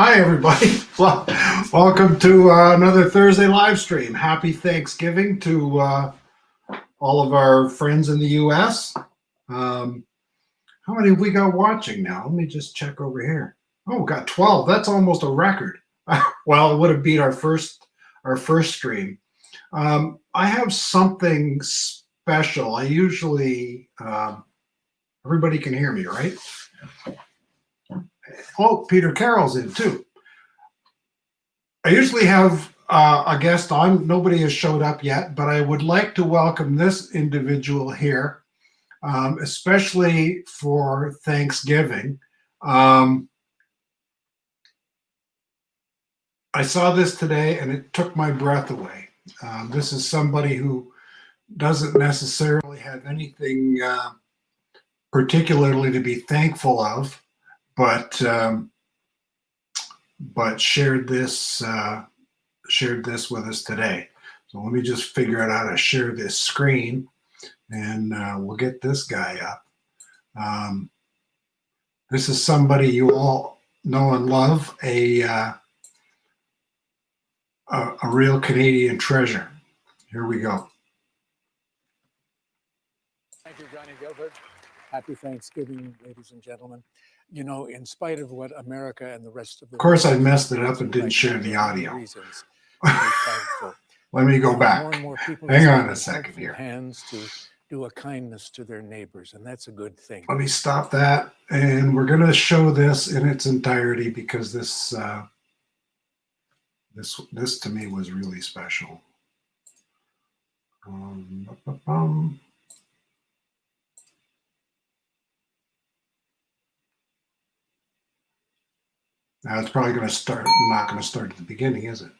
Hi, everybody. Well, welcome to another Thursday live stream. Happy Thanksgiving to all of our friends in the U.S. How many have we got watching now? Let me just check over here. Oh, we got 12. That's almost a record. Well, it would have beat our first stream. I have something special. I usually everybody can hear me, right? Oh, Peter Carroll's in too. I usually have a guest on. Nobody has showed up yet, but I would like to welcome this individual here, especially for Thanksgiving. I saw this today and it took my breath away. This is somebody who doesn't necessarily have anything particularly to be thankful of, but shared this with us today. So let me just figure out how to share this screen, and we'll get this guy up. This is somebody you all know and love, a real Canadian treasure. Here we go. Thank you, Johnny Gilbert. Happy Thanksgiving, ladies and gentlemen. You know, in spite of what America and the rest of the Of course, I messed it up and didn't share the audio. Reasons, thankful. Let me go back. More and more people Hang on a second here. Hands to do a kindness to their neighbors, and that's a good thing. Let me stop that, and we're going to show this in its entirety because this to me was really special. Now it's probably going to start, not going to start at the beginning, is it?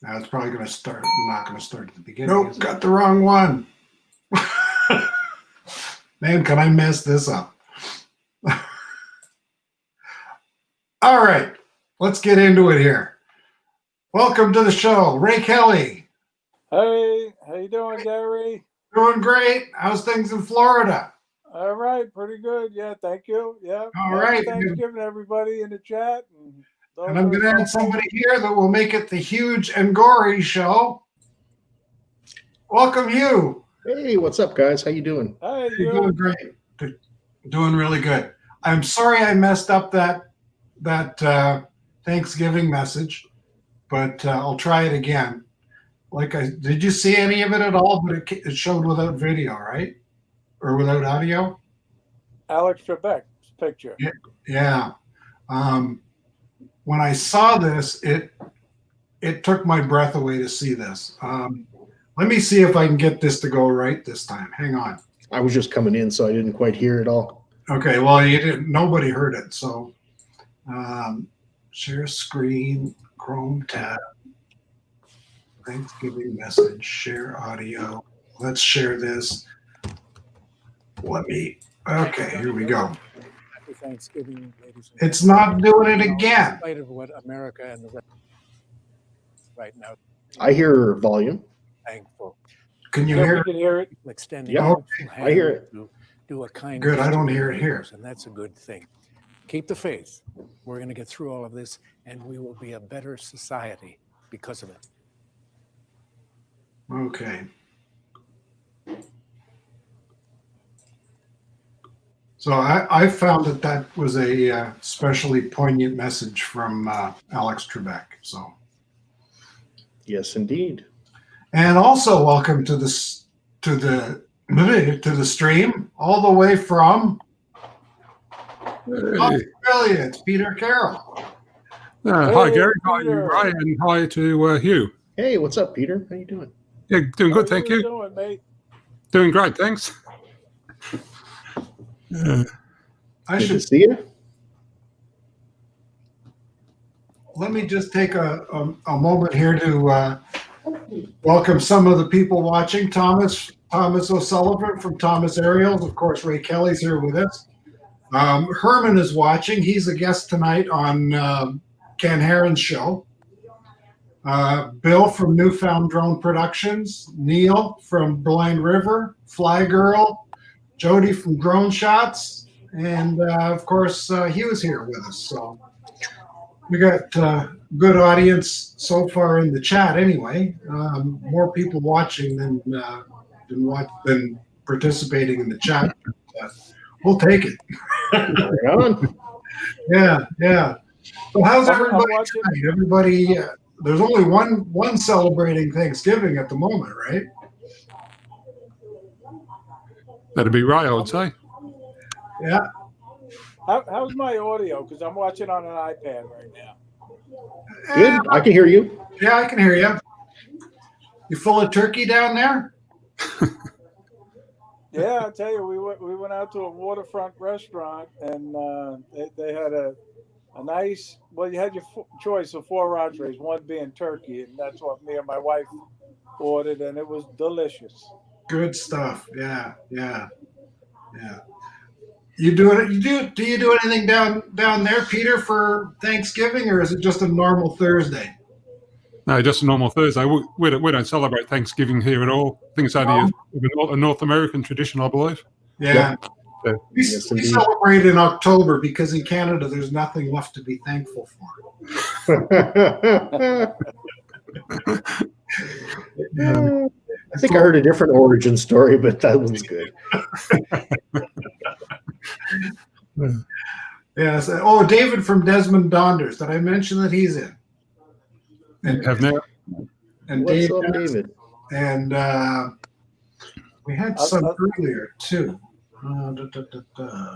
Now it's probably going to start, not going to start at the beginning. Nope, got the wrong one. Man, can I mess this up? All right, let's get into it here. Welcome to the show, Ray Kelly. Hey, how you doing, Gary? Doing great. How's things in Florida? All right, pretty good. Yeah, thank you. Yeah. All right. Thanksgiving, everybody in the chat. And I'm going to add somebody here that will make it the huge and gory show. Welcome, Hugh. Hey, what's up, guys? How you doing? Hey, you're doing great. Doing really good. I'm sorry I messed up that Thanksgiving message, but I'll try it again. Did you see any of it at all? But it showed without video, right? Or without audio? Alex Trebek's picture. Yeah. When I saw this, it took my breath away to see this. Let me see if I can get this to go right this time. Hang on. I was just coming in, so I didn't quite hear it all. Okay, well, you didn't. Nobody heard it. So, share screen, Chrome tab, Thanksgiving message, share audio. Let's share this. Okay, here we go. Happy Thanksgiving, ladies and It's not doing it again. In spite of what America and the rest right now. I hear volume. Thankful. Can you hear? We can hear it. Extending Yeah, I hear it. Do a kind. Good. I don't hear it here, and that's a good thing. Keep the faith. We're going to get through all of this, and we will be a better society because of it. Okay. So I found that was a especially poignant message from Alex Trebek. So. Yes, indeed. And also welcome to the stream all the way from Australia. It's Peter Carroll. Hi, Gary. Hi, Ray, and hi to Hugh. Hey, what's up, Peter? How you doing? Yeah, doing good, thank you. Doing, mate? Doing great, thanks. I should see you. Let me just take a moment here to welcome some of the people watching. Thomas O'Sullivan from Thomas Ariels. Of course, Ray Kelly's here with us. Herman is watching. He's a guest tonight on Ken Herron's show. Bill from Newfound Drone Productions. Neil from Blind River. Fly Girl. Jody from Drone Shots, and of course Hugh is here with us. So we got good audience so far in the chat. Anyway, more people watching than participating in the chat. We'll take it. Right on. Yeah. So how's I'm everybody watching- tonight? Everybody, there's only one celebrating Thanksgiving at the moment, right? That'd be right, I would say. Yeah. How's my audio? Because I'm watching on an iPad right now. Good. I can hear you. Yeah, I can hear you. You full of turkey down there? Yeah, I tell you, we went out to a waterfront restaurant, and they had a nice. Well, you had your choice of 4 entrees, one being turkey, and that's what me and my wife ordered, and it was delicious. Good stuff. Yeah. You doing it? Do you do anything down there, Peter, for Thanksgiving, or is it just a normal Thursday? No, just a normal Thursday. We don't celebrate Thanksgiving here at all. I think it's only a North American tradition, I believe. Yeah. Yeah. We indeed. celebrate in October because in Canada there's nothing left to be thankful for. I think I heard a different origin story, but that one's good. Yes. Oh, David from Desmond Donders. Did I mention that he's in? Have now. And What's Dave, up, David? and we had some earlier too.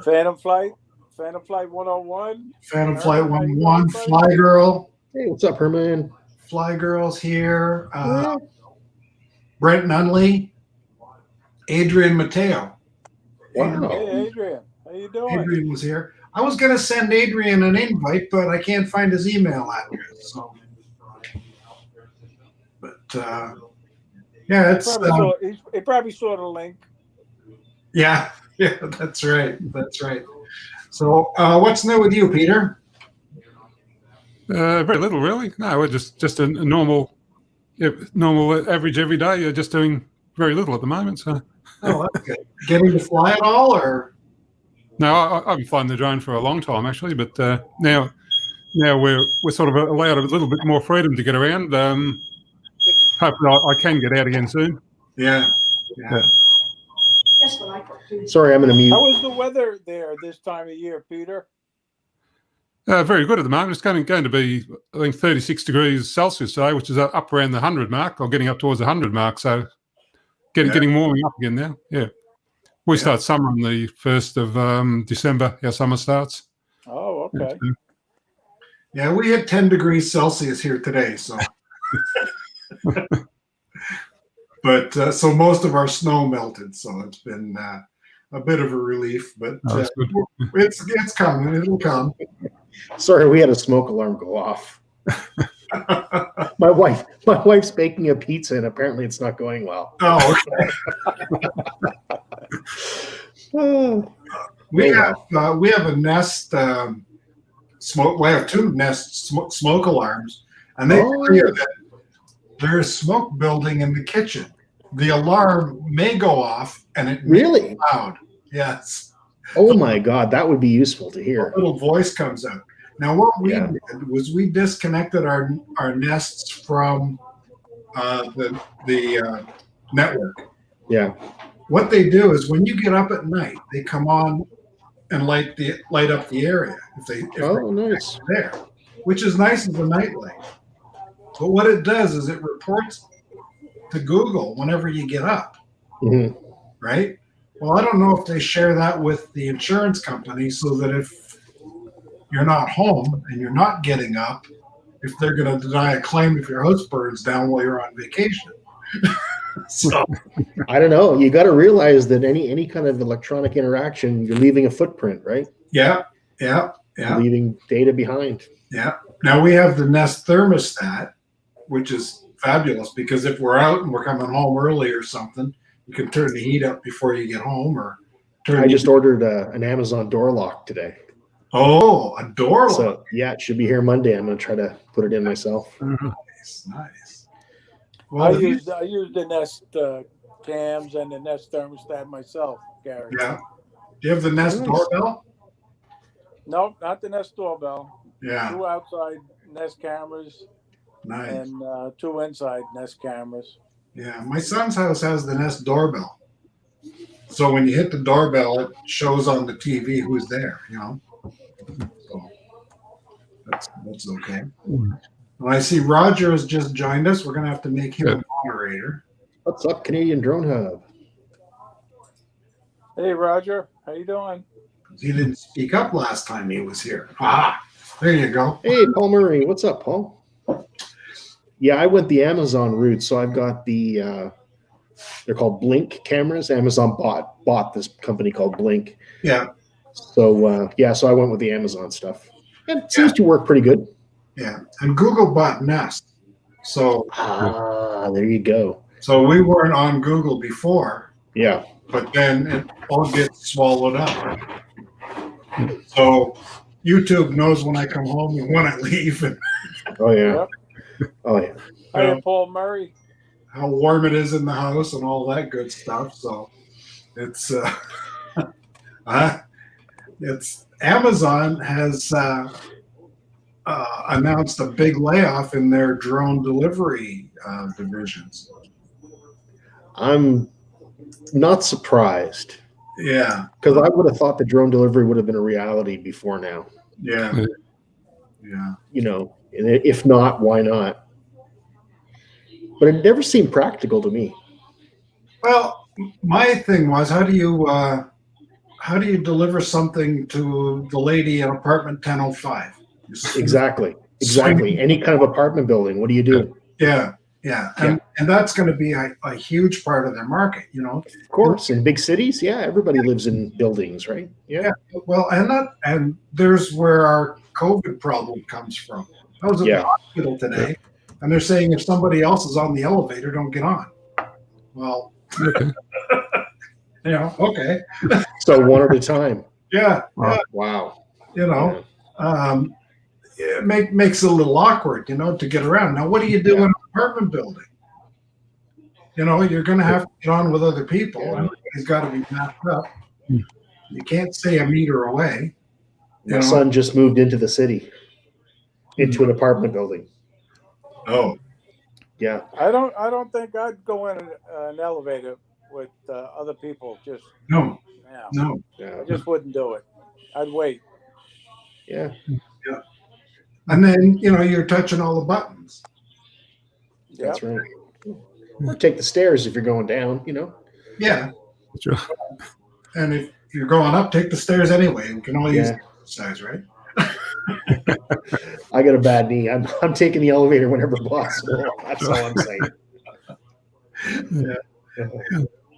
Phantom Flight 101. Phantom Flight 101, Fly Girl. Hey, what's up, Herman? Fly Girl's here. Brent Nunley, Adrian Mateo. Wow. Hey, Adrian, how you doing? Adrian was here. I was going to send Adrian an invite, but I can't find his email address. So, but yeah, it's He probably saw the link. yeah, that's right. So, what's new with you, Peter? Very little, really. No, we're just a normal average every day. You're just doing very little at the moment. So, Oh, that's good. Getting to fly at all, or no, I've been flying the drone for a long time actually, but now we're sort of allowed a little bit more freedom to get around. Hopefully, I can get out again soon. yeah. Sorry, I'm going to mute. How is the weather there this time of year, Peter? Very good at the moment. It's going to be, I think, 36 degrees Celsius today, which is up around the 100 mark, or getting up towards the 100 mark. So getting warming up again now. Yeah. We start summer on the 1st of December. Our summer starts. Oh, okay. Yeah, we hit 10 degrees Celsius here today, so. But so most of our snow melted, so it's been a bit of a relief. But it's coming. It'll come. Sorry, we had a smoke alarm go off. My wife's baking a pizza, and apparently it's not going well. Oh, okay. We have a Nest smoke. We have 2 Nest smoke alarms, and they tell you that there is smoke building in the kitchen. The alarm may go off, and it may Really? be loud. Yes. Oh my God, that would be useful to hear. A little voice comes out. Now, what we did was we disconnected our Nests from the network. Yeah. What they do is when you get up at night, they come on and light up the area if Nice. they're there, which is nice as a nightlight. But what it does is it reports to Google whenever you get up, right? Well, I don't know if they share that with the insurance company so that if you're not home and you're not getting up, if they're going to deny a claim if your house burns down while you're on vacation. So I don't know. You got to realize that any kind of electronic interaction, you're leaving a footprint, right? Yeah. You're leaving data behind. Yeah. Now we have the Nest thermostat, which is fabulous because if we're out and we're coming home early or something, you can turn the heat up before you get home, or I just ordered an Amazon door lock today. Oh, a door lock. So yeah, it should be here Monday. I'm going to try to put it in myself. Nice. Well, I use the Nest cams and the Nest thermostat myself, Gary. Yeah. Do you have the Nest Nice. doorbell? Nope, not the Nest doorbell. Yeah. 2 outside Nest cameras Nice. and 2 inside Nest cameras. Yeah. My son's house has the Nest doorbell. So when you hit the doorbell, it shows on the TV who's there, you know. So that's okay. Well, I see Roger has just joined us. We're gonna have to make him a moderator. What's up, Canadian Drone Hub? Hey, Roger, how you doing? He didn't speak up last time he was here. Ah, there you go. Hey, Paul Murray. What's up, Paul? Yeah, I went the Amazon route, so I've got the they're called Blink cameras. Amazon bought this company called Blink. Yeah. So so I went with the Amazon stuff. And it seems to work pretty good. Yeah. And Google bought Nest. So There you go. so we weren't on Google before, Yeah. but then it all gets swallowed up. So YouTube knows when I come home and when I leave and Oh yeah. Yep. Oh yeah. Hi, Paul Murray. how warm it is in the house and all that good stuff. So it's it's Amazon has announced a big layoff in their drone delivery divisions. I'm not surprised Yeah, because I would have thought the drone delivery would have been a reality before now. yeah, yeah. You know, and if not, why not? But it never seemed practical to me. Well, my thing was, how do you deliver something to the lady in apartment 1005? Exactly. Any kind of apartment building. What do you do? Yeah, yeah, and that's going to be a huge part of their market, you know. Of course, in big cities, yeah, everybody lives in buildings, right? Yeah. Well, and there's where our COVID problem comes from. I was at the hospital today, and they're saying if somebody else is on the elevator, don't get on. Well, okay. So one at a time. Yeah, Wow. you know, it makes it a little awkward, you know, to get around. Now, what do you do in an apartment building? You know, you're going to have to get on with other people. Everybody's got to be mapped up. You can't stay a meter away. My son just moved into the city, into an apartment building. Oh, Yeah. I don't think I'd go in an elevator with other people. Just no. I just wouldn't do it. I'd wait. Yeah. And then, you know, you're touching all the buttons. That's right. Or take the stairs if you're going down, you know. Yeah. Sure. And if you're going up, take the stairs anyway. We can all use the stairs, right? I got a bad knee. I'm taking the elevator whenever possible. That's all I'm saying.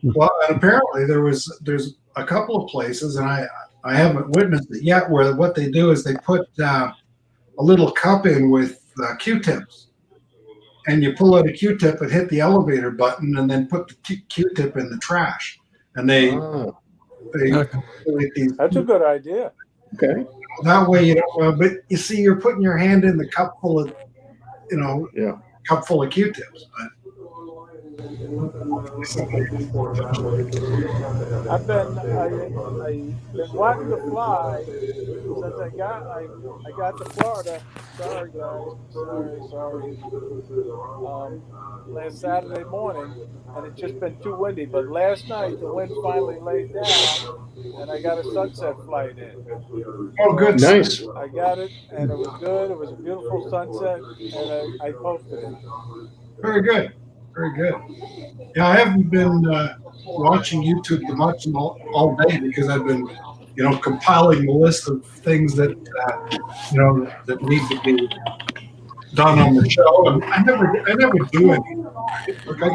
Well, and apparently there's a couple of places, and I haven't witnessed it yet, where what they do is they put a little cup in with Q-tips, and you pull out a Q-tip and hit the elevator button, and then put the Q-tip in the trash, and they That's a good idea. Okay. That way you don't. But you see, you're putting your hand in the cup full of, cup full of Q-tips. But I've been wanting to fly since I got to Florida. Sorry guys, sorry. Last Saturday morning, and it's just been too windy. But last night the wind finally laid down, and I got a sunset flight in. oh, good. Nice. I got it, and it was good. It was a beautiful sunset, and I posted it. Very good. Very good. Yeah, I haven't been watching YouTube much all day because I've been, compiling the list of things that that need to be done on the show, and I never do anything. Like I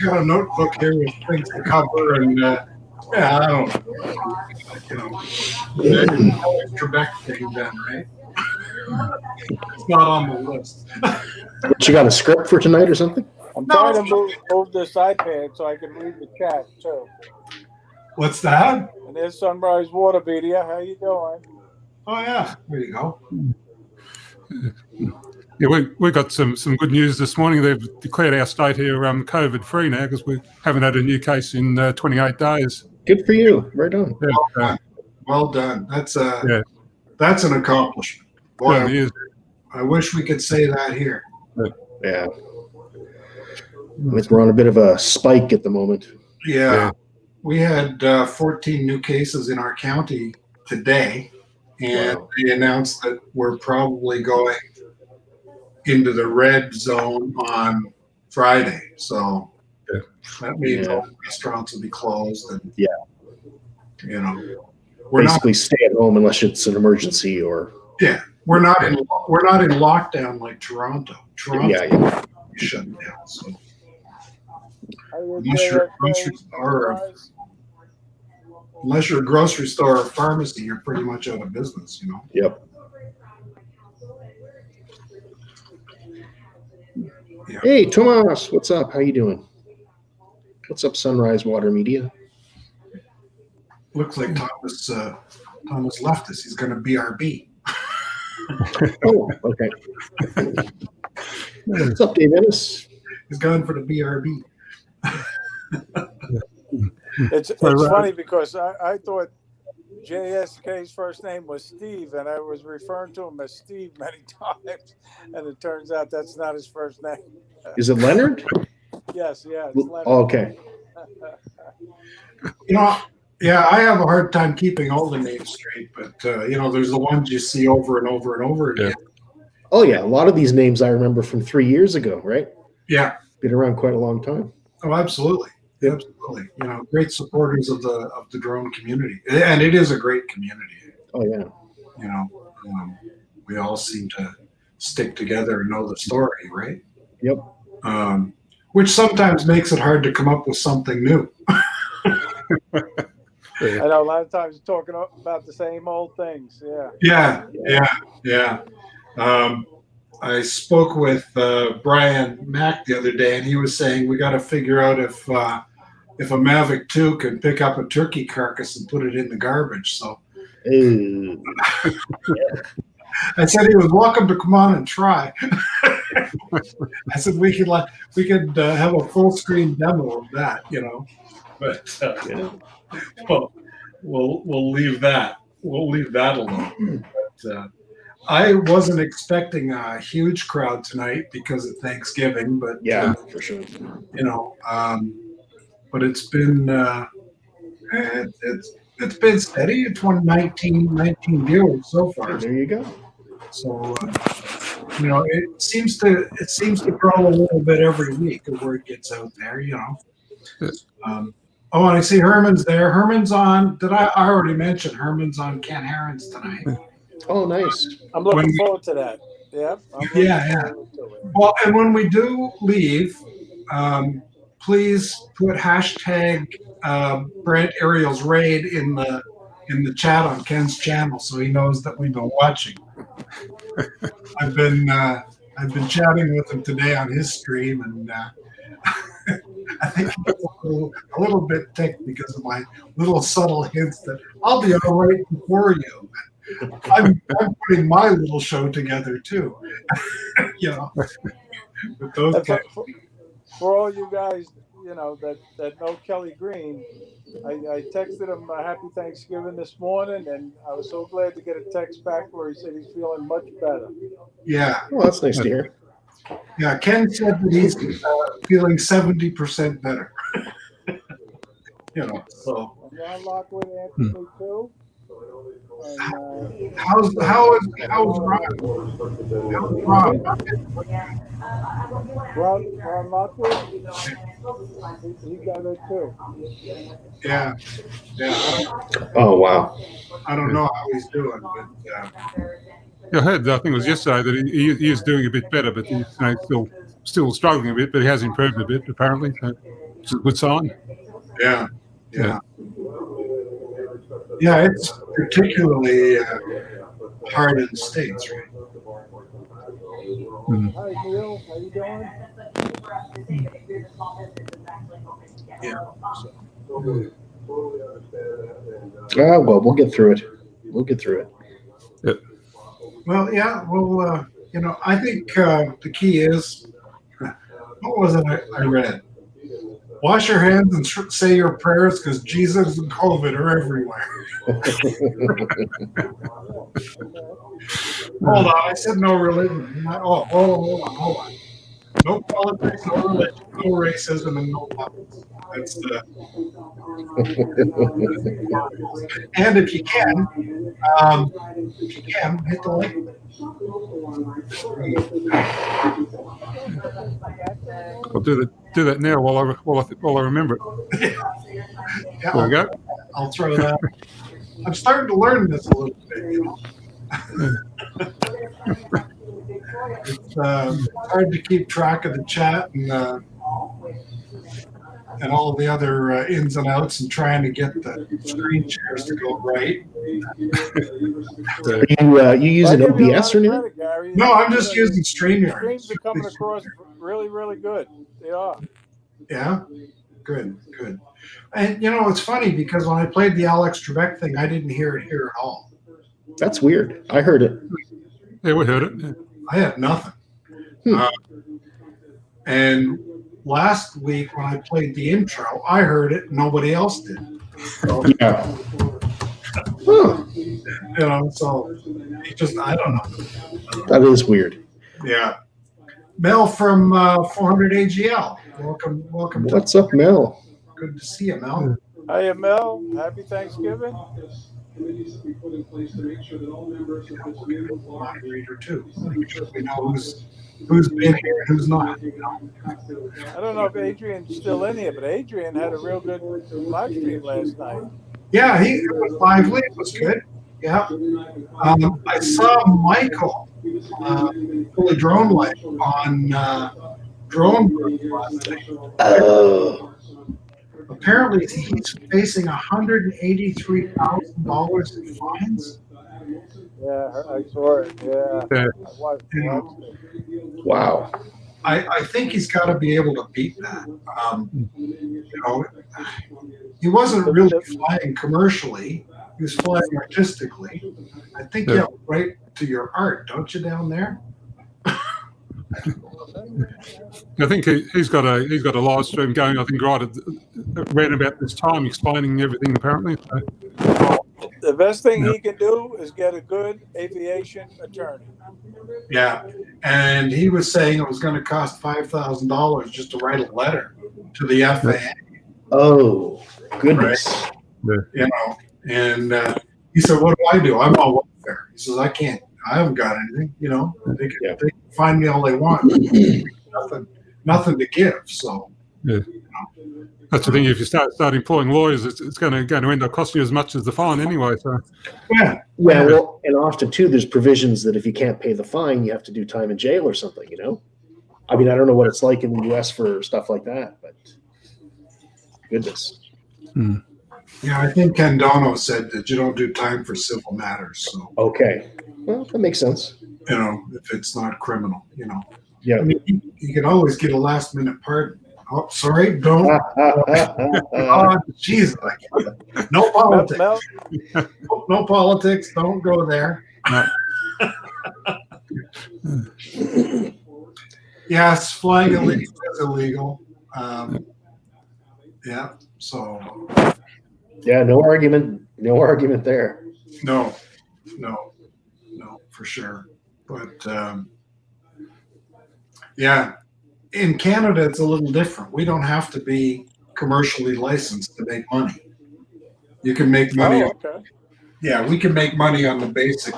got a notebook here with things to cover, and I don't Trebek thing done, right? It's not on the list. But you got a script for tonight or something? I'm trying to move this iPad so I can read the chat too. What's that? And there's Sunrise Watermedia. How you doing? Oh yeah, there you go. Yeah, we got some good news this morning. They've declared our state here COVID free now because we haven't had a new case in 28 days. Good for you. Right on. Yeah, Well done. That's yeah, an accomplishment. Boy, certainly is. I wish we could say that here. Yeah. I think we're on a bit of a spike at the moment. Yeah. We had 14 new cases in our county today, and Wow. they announced that we're probably going into the red zone on Friday. So Yeah. that means Yeah. all restaurants will be closed, and Yeah. you know, we're Basically, stay at home unless it's an emergency or. we're not in lockdown like Toronto. Toronto Yeah. shut down. So How you unless you're a JFK, grocery store, Enterprise? unless you're a grocery store or pharmacy, you're pretty much out of business. You know. Yep. Yeah. Hey, Tomas, what's up? How you doing? What's up, Sunrise Water Media? Looks like Thomas left us. He's going to BRB. Oh, okay. What's up, Dave Ennis? He's gone for the BRB. It's funny because I thought JSK's first name was Steve, and I was referring to him as Steve many times, and it turns out that's not his first name. Is it Leonard? Yes, yeah. It's Leonard. Oh, okay. You know, yeah, I have a hard time keeping all the names straight, but there's the ones you see over and over and over again. Oh, yeah. A lot of these names I remember from 3 years ago, right? Yeah. Been around quite a long time. Oh, absolutely. Absolutely. Great supporters of the drone community, and it is a great community. Oh, yeah. We all seem to stick together and know the story, right? Yep. Which sometimes makes it hard to come up with something new. I know a lot of times you're talking about the same old things. Yeah. I spoke with Brian Mack the other day, and he was saying we got to figure out if a Mavic 2 can pick up a turkey carcass and put it in the garbage. So Ooh. I said he was welcome to come on and try. I said we could have a full screen demo of that, but well, we'll leave that. We'll leave that alone. But I wasn't expecting a huge crowd tonight because of Thanksgiving, but Yeah, for sure. but it's been it's been steady. It's 19 viewers so far. There you go. So it seems to grow a little bit every week. The word gets out there. And I see Herman's there. Herman's on. I already mention Herman's on Ken Herron's tonight. Oh, nice. I'm looking forward to that. Yep. Yeah. Well, and when we do leave, please put hashtag Brent Ariel's Raid in the chat on Ken's channel so he knows that we've been watching. I've been chatting with him today on his stream, and I think he's a little bit ticked because of my little subtle hints that I'll be all right before you. I'm putting my little show together too. With those guys. For all you guys, that know Kelly Green, I texted him a happy Thanksgiving this morning, and I was so glad to get a text back where he said he's feeling much better. Yeah. Well, that's nice to hear. Yeah, Ken said that he's feeling 70% better. So. Ron Lockwood answered me too. And, How's Ron? How's Ron? Ron Lockwood, he got it too. Yeah. Oh, wow. I don't know how he's doing, but I heard, I think it was yesterday, that he is doing a bit better, but he's still struggling a bit, but he has improved a bit, apparently. So it's a good sign. yeah. Yeah, it's particularly hard in the States, right? Hi, Neil. How you doing? Yeah. Well, we'll get through it. Well, yeah, I think the key is, what was it I read? Wash your hands and say your prayers because Jesus and COVID are everywhere. Hold on, I said no religion. Hold on. No politics, no religion, no racism, and no puppets. That's the. And if you can, hit the like. I'll do that now while I remember it. Yeah, There we go. I'll throw that. I'm starting to learn this a little bit. It's hard to keep track of the chat and all the other ins and outs and trying to get the screen shares to go right. Are you using OBS or anything? No, I'm just using StreamYard. Streams are coming across really, really good. They are. Yeah, good. And it's funny because when I played the Alex Trebek thing, I didn't hear it here at all. That's weird. I heard it. Yeah, we heard it. Yeah. I had nothing. And last week when I played the intro, I heard it. Nobody else did. So, Yeah. Huh. So it just, I don't know. That is weird. Yeah. Mel from 400 AGL. Welcome. What's up, Mel? Good to see you, Mel. Hiya, Mel. Happy Thanksgiving. Moderator too. Make sure we know who's been here and who's not. I don't know if Adrian's still in here, but Adrian had a real good live stream last night. Yeah, it was lively. It was good. Yeah. I saw Michael, fully drone life on Drone Group last night. Oh. Apparently, he's facing $183,000 in fines. Yeah, I saw it. Yeah. Wow. I think he's got to be able to beat that. He wasn't really flying commercially. He was flying artistically. I think you have right to your art, don't you, down there? I think he's got a live stream going. I think right around about this time, explaining everything. Apparently, so. The best thing he can do is get a good aviation attorney. Yeah, and he was saying it was going to cost $5,000 just to write a letter to the FAA. Oh, goodness. Right. And he said, "What do? I'm on welfare." He says, "I haven't got anything. They can find me all they want. Nothing to give." So, that's the thing. If you start employing lawyers, it's going to end up costing you as much as the fine anyway. So, yeah. Well, and often too, there's provisions that if you can't pay the fine, you have to do time in jail or something. I mean, I don't know what it's like in the U.S. for stuff like that, but goodness. Yeah, I think Candono said that you don't do time for civil matters. So, okay, well, that makes sense. If it's not criminal, Yeah. I mean, you can always get a last minute pardon. Oh, sorry, don't. Oh, jeez, no politics. No politics. Don't go there. Yes, flying illegal is illegal. Yeah. So. Yeah, no argument there. No, for sure. But yeah, in Canada, it's a little different. We don't have to be commercially licensed to make money. You can make money. Oh, okay. Yeah, we can make money on the basic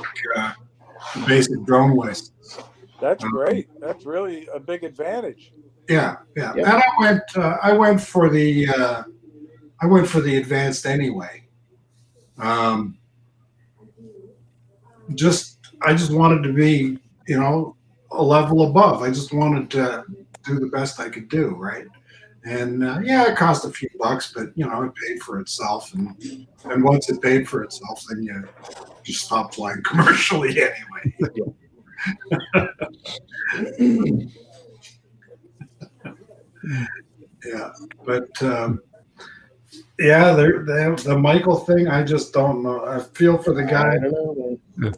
drone license. That's great. That's really a big advantage. Yeah. And I went for the advanced anyway. I just wanted to be, a level above. I just wanted to do the best I could do, right? And it cost a few bucks, but it paid for itself. And once it paid for itself, then you just stop flying commercially anyway. Yeah, but the Michael thing, I just don't know. I feel for the guy. I don't know.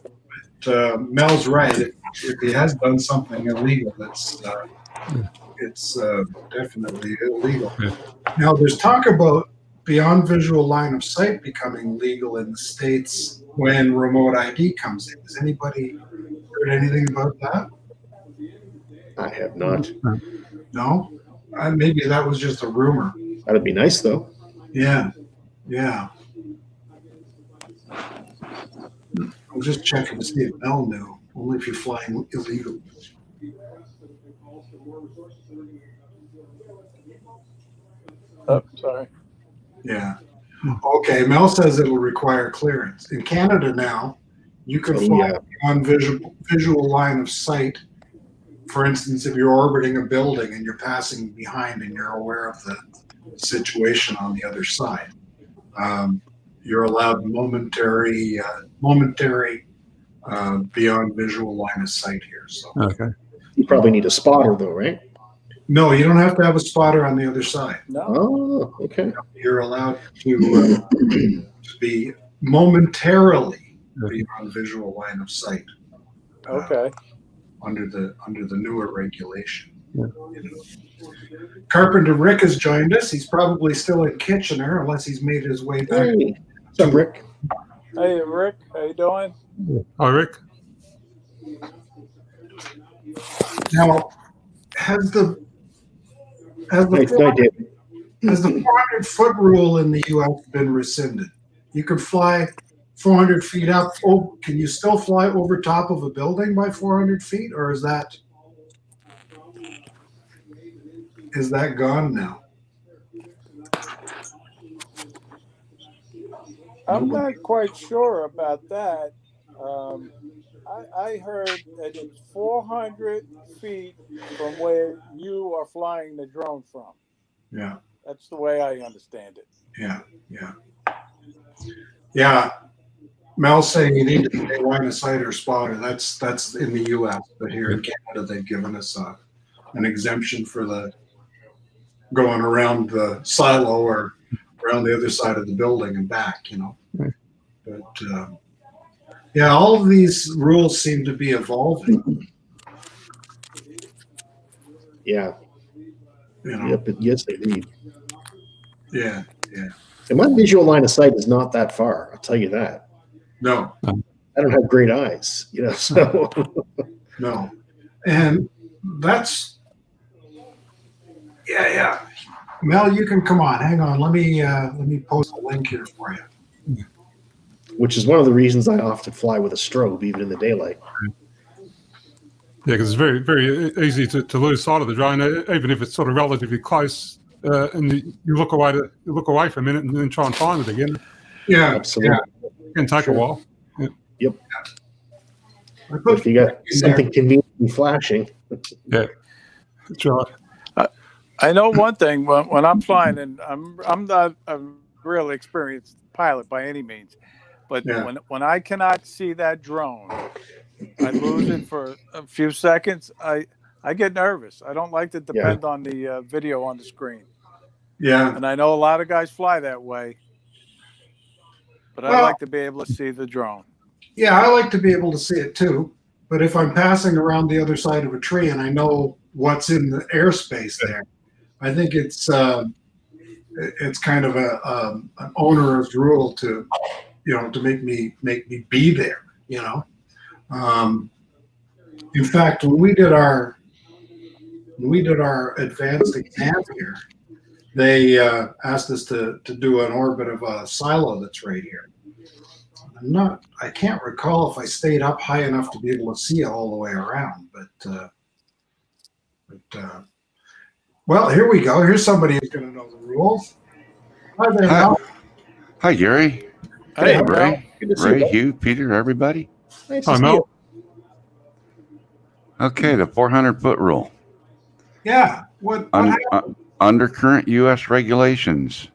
Mel's right. if he has done something illegal, it's definitely illegal. Yeah. Now, there's talk about beyond visual line of sight becoming legal in the States when remote ID comes in. Has anybody heard anything about that? I have not. No? Maybe that was just a rumor. That'd be nice though. Yeah, yeah. I was just checking to see if Mel knew. Only if you're flying illegal. Oh, sorry. Yeah. Okay, Mel says it will require clearance. In Canada now, you can Oh, fly yeah. on visual line of sight. For instance, if you're orbiting a building and you're passing behind and you're aware of the situation on the other side, you're allowed momentary beyond visual line of sight here. So Okay. You probably need a spotter though, right? no, you don't have to have a spotter on the other side. No. Oh, okay. You're allowed to be momentarily beyond visual line of sight. Okay. Under the newer regulation. Yeah. You know. Carpenter Rick has joined us. He's probably still in Kitchener, unless he's made his way back. Hey, what's up, Rick? Hey, Rick. How you doing? Hi, Rick. Now, has the Nice night, Dave. 400-foot rule in the U.S. been rescinded? You can fly 400 feet up. Oh, can you still fly over top of a building by 400 feet, or is that gone now? I'm not quite sure about that. I heard that it's 400 feet from where you are flying the drone from. Yeah, That's the way I understand it. yeah. Mel's saying you need to stay line of sight or spotter. That's in the U.S., but here in Canada they've given us an exemption for the going around the silo or around the other side of the building and back. You know, but yeah, all of these rules seem to be evolving. Yeah. You know, Yep. Yes, they do. yeah. And my visual line of sight is not that far. I'll tell you that. No, I don't have great eyes, you know. So no, and that's yeah. Mel, you can come on. Hang on. Let me post a link here for you. which is one of the reasons I often fly with a strobe, even in the daylight. Yeah, because it's very, very easy to lose sight of the drone, even if it's sort of relatively close, and you look away for a minute and then try and find it again. Yeah, Absolutely. yeah. It can take a while. Yep. I put If you got something conveniently flashing. Yeah, that's right. I know one thing when I'm flying, and I'm not a really experienced pilot by any means, but Yeah. when I cannot see that drone, I lose it for a few seconds. I get nervous. I don't like to depend on the video on the screen. Yeah. And I know a lot of guys fly that way, but I like to be able to see the drone. Yeah, I like to be able to see it too. But if I'm passing around the other side of a tree and I know what's in the airspace there, I think it's kind of an onerous rule to make me be there. You know. In fact, when we did our advanced exam here, they asked us to do an orbit of a silo that's right here. I can't recall if I stayed up high enough to be able to see it all the way around, but well, here we go. Here's somebody who's going to know the rules. Hi there, Mel. Hi, Gary. Hey, Ray. Good to see Ray, you. Hugh, Peter, everybody. Nice to Hi, see Mel. Okay, the 400-foot rule. Yeah. What happened? Under current U.S. regulations,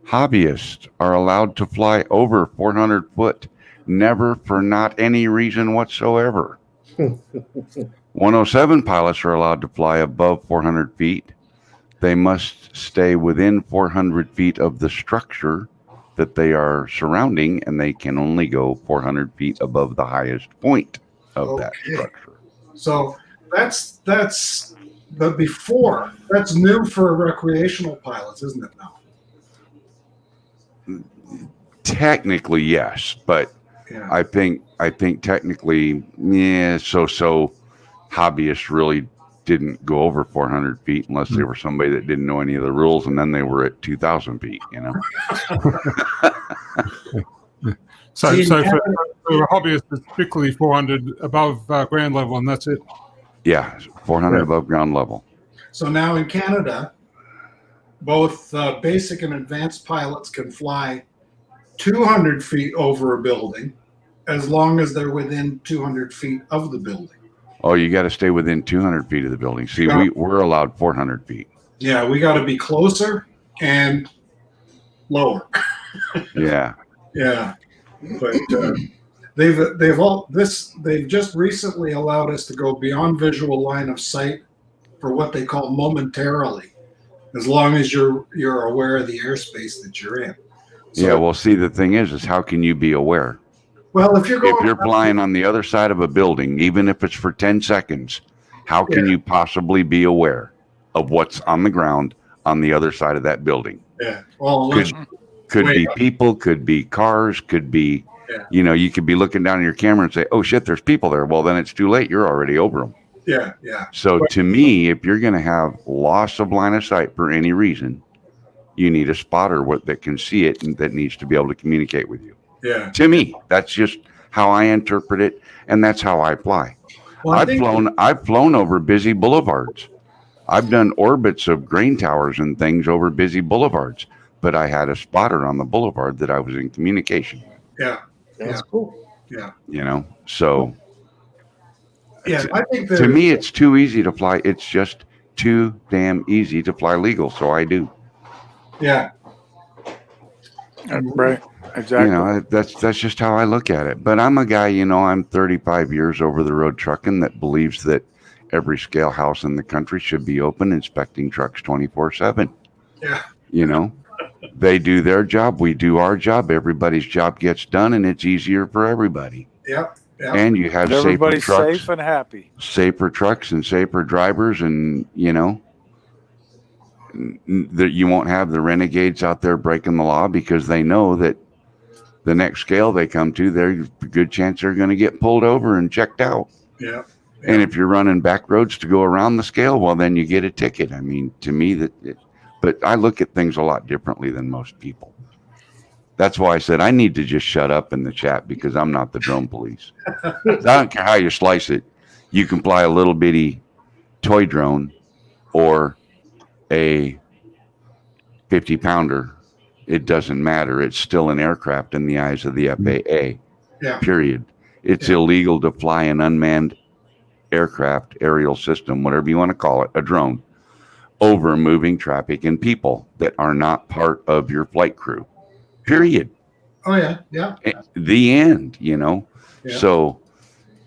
hobbyists are allowed to fly over 400 foot, never for not any reason whatsoever. 107 pilots are allowed to fly above 400 feet. They must stay within 400 feet of the structure that they are surrounding, and they can only go 400 feet above the highest point of that Okay. structure. So that's the before. That's new for recreational pilots, isn't it now? Technically, yes, but Yeah. I think technically, yeah, so hobbyists really didn't go over 400 feet unless they were somebody that didn't know any of the rules, and then they were at 2,000 feet. So, See, in so for, Canada- for a hobbyist, it's strictly 400 above ground level, and that's it. Yeah, 400 Yeah. above ground level. So now in Canada, both basic and advanced pilots can fly 200 feet over a building as long as they're within 200 feet of the building. Oh, you got to stay within 200 feet of the building. See, Yeah. we're allowed 400 feet. Yeah, we got to be closer and lower. Yeah. Yeah, but they've just recently allowed us to go beyond visual line of sight for what they call momentarily, as long as you're aware of the airspace that you're in. So, Yeah. Well, see, the thing is how can you be aware? well, if you're going, If you're flying on the other side of a building, even if it's for 10 seconds, how can you possibly be aware of what's on the ground on the other side of that building? yeah, well, unless Could Way be up. people, could be cars, could be, Yeah. you could be looking down at your camera and say, oh shit, there's people there. Well, then it's too late. You're already over them. yeah. So to me, if you're going to have loss of line of sight for any reason, you need a spotter that can see it and that needs to be able to communicate with you. Yeah. To me, that's just how I interpret it, and that's how I fly. Well, I've flown over busy boulevards. I've done orbits of grain towers and things over busy boulevards, but I had a spotter on the boulevard that I was in communication with. Yeah. That's cool. So Yeah, I think to me, it's too easy to fly. It's just too damn easy to fly legal. So I do. Yeah. Right. Exactly. That's just how I look at it. But I'm a guy, I'm 35 years over the road trucking that believes that every scale house in the country should be open inspecting trucks 24/7. Yeah. They do their job. We do our job. Everybody's job gets done, and it's easier for everybody. Yep. And you have Everybody's safer trucks, safe and happy. safer trucks and safer drivers, and that you won't have the renegades out there breaking the law because they know that the next scale they come to, there's a good chance they're going to get pulled over and checked out. Yeah. And if you're running back roads to go around the scale, well, then you get a ticket. I mean, to me, but I look at things a lot differently than most people. That's why I said I need to just shut up in the chat because I'm not the drone police. I don't care how you slice it. You can fly a little bitty toy drone or a 50-pounder. It doesn't matter. It's still an aircraft in the eyes of the FAA. Yeah. Period. It's illegal to fly an unmanned aircraft, aerial system, whatever you want to call it, a drone, over moving traffic and people that are not part of your flight crew. Period. Oh yeah. Yeah. The end, Yeah. So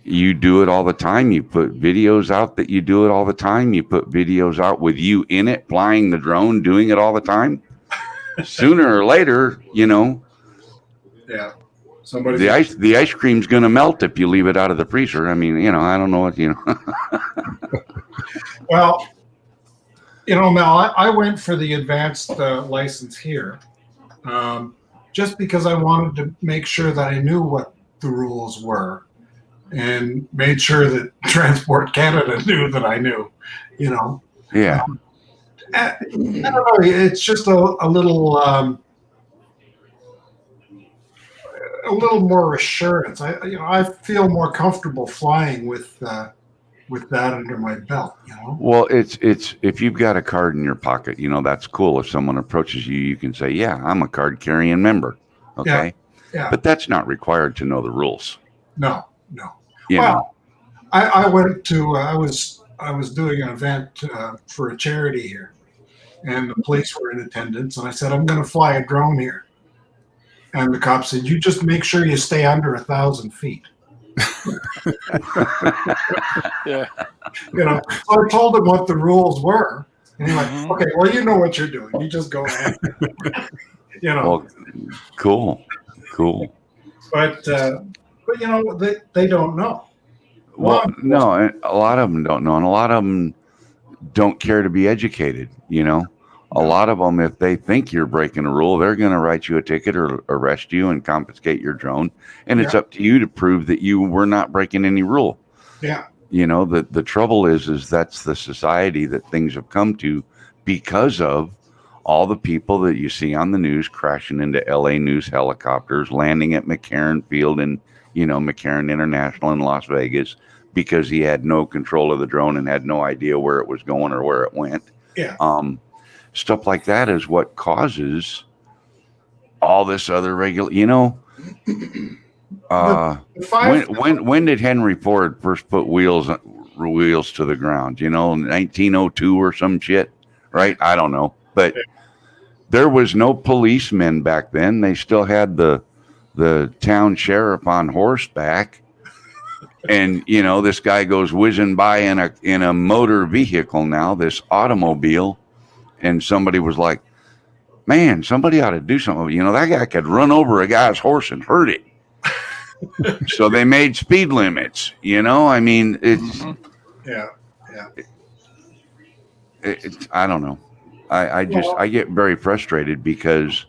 you do it all the time. You put videos out that you do it all the time. You put videos out with you in it, flying the drone, doing it all the time. Sooner or later, Yeah. the ice cream's going to melt if you leave it out of the freezer. I mean, I don't know what, Well, Mel, I went for the advanced license here, just because I wanted to make sure that I knew what the rules were, and made sure that Transport Canada knew that I knew. Yeah. I don't know. It's just a little more assurance. I feel more comfortable flying with that under my belt. Well, it's if you've got a card in your pocket, that's cool. If someone approaches you, you can say, "Yeah, I'm a card carrying member." Okay. Yeah. But that's not required to know the rules. No. I went to I was doing an event for a charity here, and the police were in attendance, and I said, I'm going to fly a drone here. And the cop said, you just make sure you stay under 1,000 feet. Yeah. So I told him what the rules were. And he's like, okay, well, you know what you're doing. You just go ahead. Well, cool. But they don't know. Well, no, and a lot of them don't know, and a lot of them don't care to be educated. You know, a lot of them, if they think you're breaking a rule, they're going to write you a ticket or arrest you and confiscate your drone, and it's up to you to prove that you were not breaking any rule. Yeah. You know, the trouble is that's the society that things have come to because of all the people that you see on the news crashing into LA news helicopters, landing at McCarran Field and, you know, McCarran International in Las Vegas because he had no control of the drone and had no idea where it was going or where it went. Yeah. Stuff like that is what causes all this other you know, when did Henry Ford first put wheels to the ground? You know, 1902 or some shit, right? I don't know, but there was no policemen back then. They still had the town sheriff on horseback, and you know, this guy goes whizzing by in a motor vehicle now, this automobile, and somebody was like, "Man, somebody ought to do something." You know, that guy could run over a guy's horse and hurt it. So they made speed limits, you know. I mean, it's I don't know. I get very frustrated because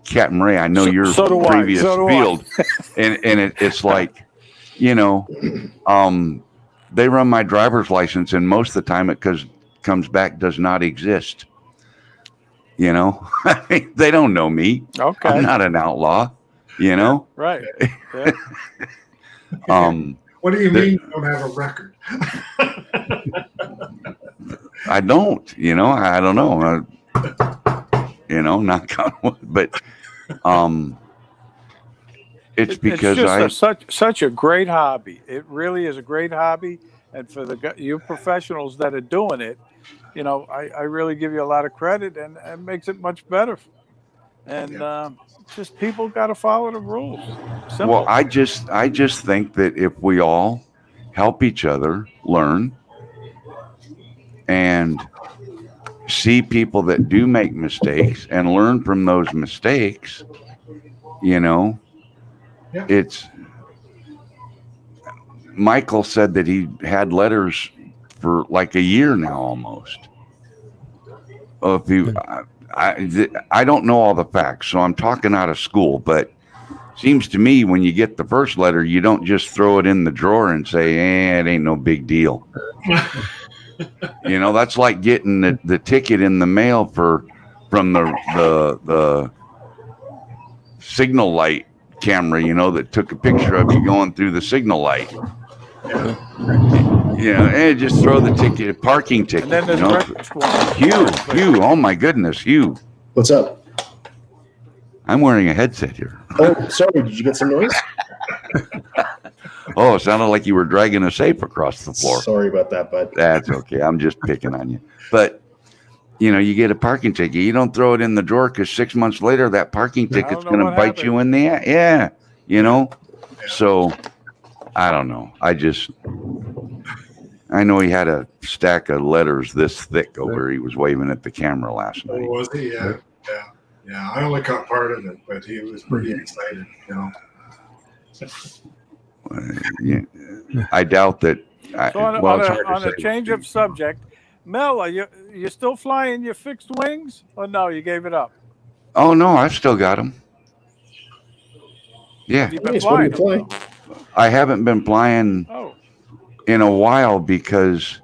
Captain Ray, I know your previous field, and it's like, you know, they run my driver's license, and most of the time it comes back does not exist. You know, they don't know me. Okay. I'm not an outlaw, you know? Yeah, right. Yeah. What do you mean you don't have a record? I don't, you know, I don't know. You know, not on wood, but it's because it's just such a great hobby. It really is a great hobby. And for you professionals that are doing it, you know, I really give you a lot of credit, and it makes it much better. And just people got to follow the rules. Simple. Well, I just think that if we all help each other learn and see people that do make mistakes and learn from those mistakes, you know, it's Michael said that he had letters for like a year now almost. If you, I don't know all the facts, so I'm talking out of school, but seems to me when you get the first letter, you don't just throw it in the drawer and say, it ain't no big deal. You know, that's like getting the ticket in the mail from the signal light camera, you know, that took a picture of you going through the signal light. You know, and just throw the ticket, parking ticket. And then you know? Hugh, oh my goodness, Hugh. What's up? I'm wearing a headset here. Oh, sorry, did you get some noise? Oh, it sounded like you were dragging a safe across the floor. Sorry about that, bud. That's okay. I'm just picking on you. But, you know, you get a parking ticket. You don't throw it in the drawer because 6 months later, that parking ticket's going to bite you in the ass. Yeah, you know? So, I don't know. I know he had a stack of letters this thick over. He was waving at the camera last night. Oh, was he? Yeah. I only caught part of it, but he was pretty excited, you know. I doubt that. So on a change of subject, Mel, are you still flying your fixed wings, or no? You gave it up? Oh no, I've still got them. Yeah, you've been flying. I haven't been flying in a while because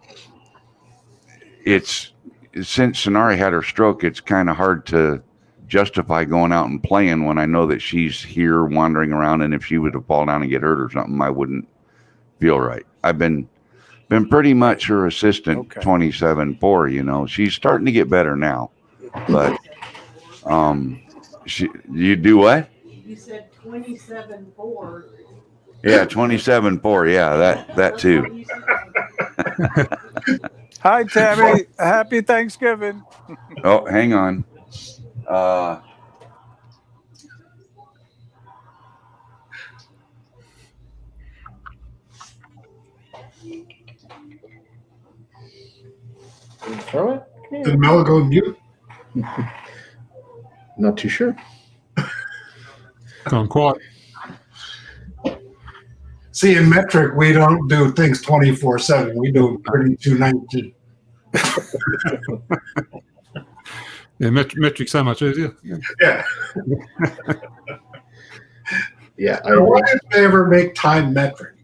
since Sonari had her stroke, it's kind of hard to justify going out and playing when I know that she's here wandering around, and if she were to fall down and get hurt or something, I wouldn't feel right. I've been pretty much her assistant 27-4, you know. She's starting to get better now. But you do what? You said 27-4. Yeah, 27-4. Yeah, that too. Hi, Tammy. Happy Thanksgiving. Oh, hang on. Throw it? Did Mel go mute? Not too sure. Gone quiet. See, in metric, we don't do things 24/7. We do 32/19. Yeah, metric so much easier. Yeah. Yeah. Yeah, I So agree. why did they ever make time metric?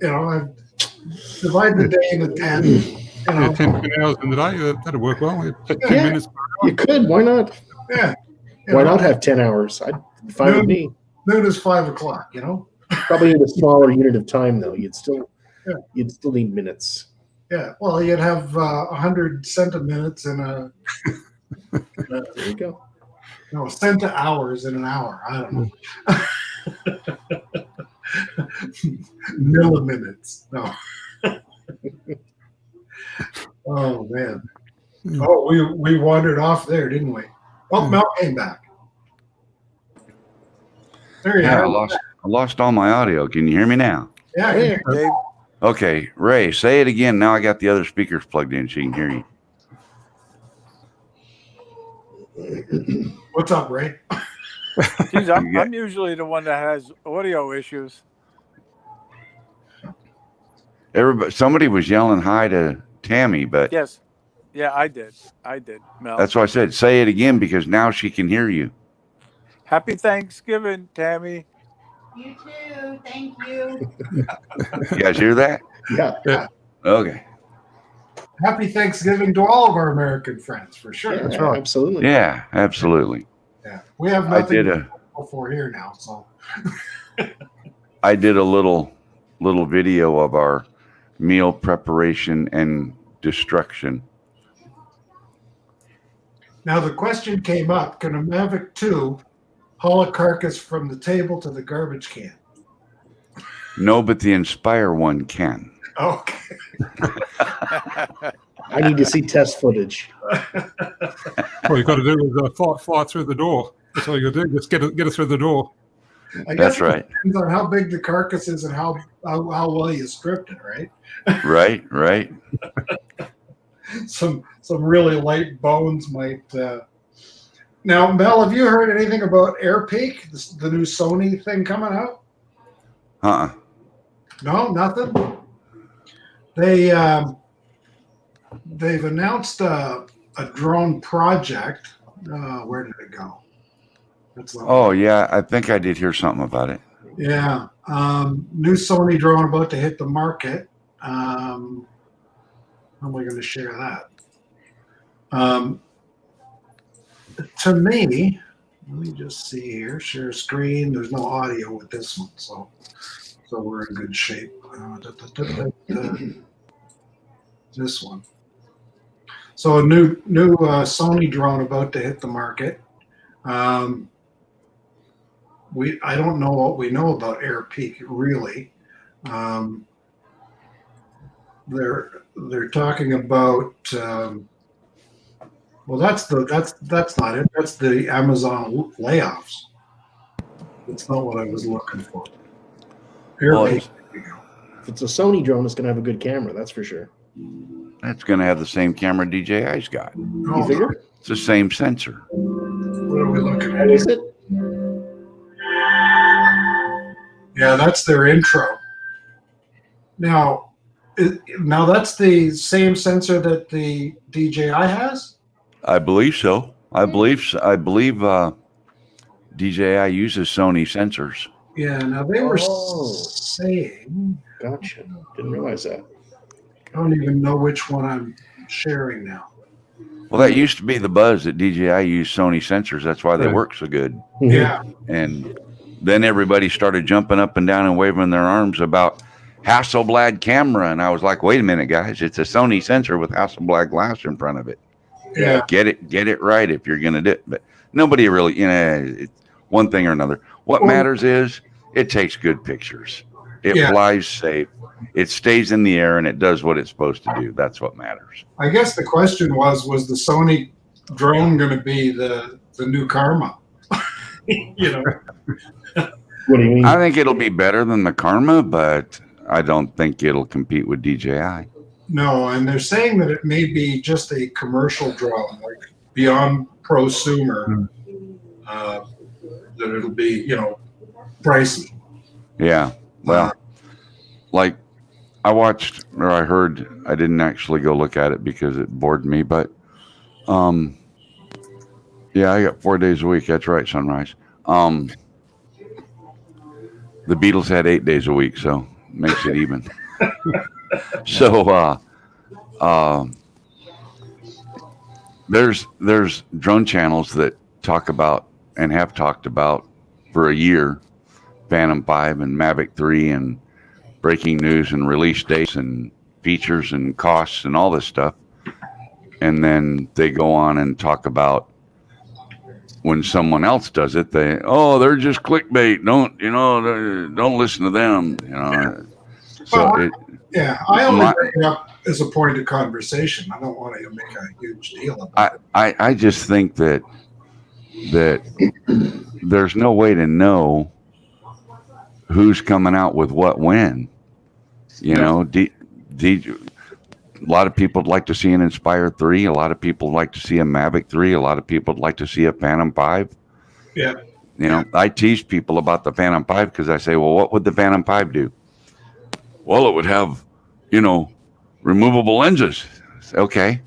I divide the day into 10. Yeah, 10 hours in the day, that'd work well. Yeah, 10 Yeah. minutes. You could. Why not? Yeah. Why not have 10 hours? Fine with me. Noon is 5 o'clock. Probably need a smaller unit of time though. Yeah. You'd still need minutes. Yeah. Well, you'd have 100 centiminutes in a There you go. no centa hours in an hour. I don't know. Milliminutes. No. Oh man. Oh, we wandered off there, didn't we? Oh, Mel came back. There you Yeah, are. I lost all my audio. Can you hear me now? Yeah. I can hear you. Dave, Okay, Ray, say it again. Now I got the other speakers plugged in. She can hear you. What's up, Ray? geez, Yeah. I'm usually the one that has audio issues. Somebody was yelling hi to Tammy, but Yes. Yeah, I did, Mel. that's why I said say it again because now she can hear you. Happy Thanksgiving, Tammy. You too, thank you. You guys hear that? Yeah. Okay. Happy Thanksgiving to all of our American friends, for sure. Yeah, right. absolutely. Yeah, absolutely. Yeah. We have I nothing did to a go for here now, so little video of our meal preparation and destruction. now the question came up: can a Mavic 2 haul a carcass from the table to the garbage can? No, but the Inspire one can. Okay. I need to see test footage. All you got to do is fly through the door. That's all you got to do. Just get it through the door. I That's guess right. It depends on how big the carcass is and how well you stripped it, right? Right. Some really light bones might. Now, Mel, have you heard anything about AirPeak, the new Sony thing coming out? No, nothing. They've announced a drone project. Where did it go? That's not Oh yeah, I think I did hear something about it. Yeah. New Sony drone about to hit the market. How am I going to share that? To me, let me just see here. Share screen. There's no audio with this one, so we're in good shape. This one. So a new Sony drone about to hit the market. I don't know what we know about AirPeak really. They're talking about well, that's not it. That's the Amazon layoffs. That's not what I was looking for. AirPeak. If it's a Sony drone, it's going to have a good camera. That's for sure. That's going to have the same camera DJI's got. You Oh, figure? It's the same sensor. what are we looking at? What is it? Yeah, that's their intro. Now that's the same sensor that the DJI has. I believe so. I believe DJI uses Sony sensors. Yeah. Now they were Oh. saying. Gotcha. Didn't realize that. I don't even know which one I'm sharing now. Well, that used to be the buzz that DJI used Sony sensors. That's why they Right. work so good. Yeah. And then everybody started jumping up and down and waving their arms about Hasselblad camera. And I was like, wait a minute, guys, it's a Sony sensor with Hasselblad glass in front of it. Yeah. Get it right if you're going to do it. But nobody really, it's one thing or another. What Well- matters is it takes good pictures. It Yeah. flies safe. It stays in the air and it does what it's supposed to do. That's what matters. I guess the question was the Sony drone going to be the new Karma? What do you mean? I think it'll be better than the Karma, but I don't think it'll compete with DJI. No, and they're saying that it may be just a commercial drone, like beyond prosumer. That it'll be, pricey. Yeah. Well, like I watched or I heard, I didn't actually go look at it because it bored me, but yeah, I got 4 days a week. That's right, Sunrise. The Beatles had 8 days a week, so makes it even. So there's drone channels that talk about and have talked about for a year Phantom 5 and Mavic 3 and breaking news and release dates and features and costs and all this stuff. And then they go on and talk about when someone else does it, they're just clickbait. Don't listen to them. So Well, I only bring it up as a point of conversation. I don't want to make a huge deal about it. I just think that there's no way to know who's coming out with what when. A lot of people would like to see an Inspire 3. A lot of people would like to see a Mavic 3. A lot of people would like to see a Phantom 5. Yeah. I tease people about the Phantom 5 because I say, well, what would the Phantom 5 do? Well, it would have, removable lenses. Okay.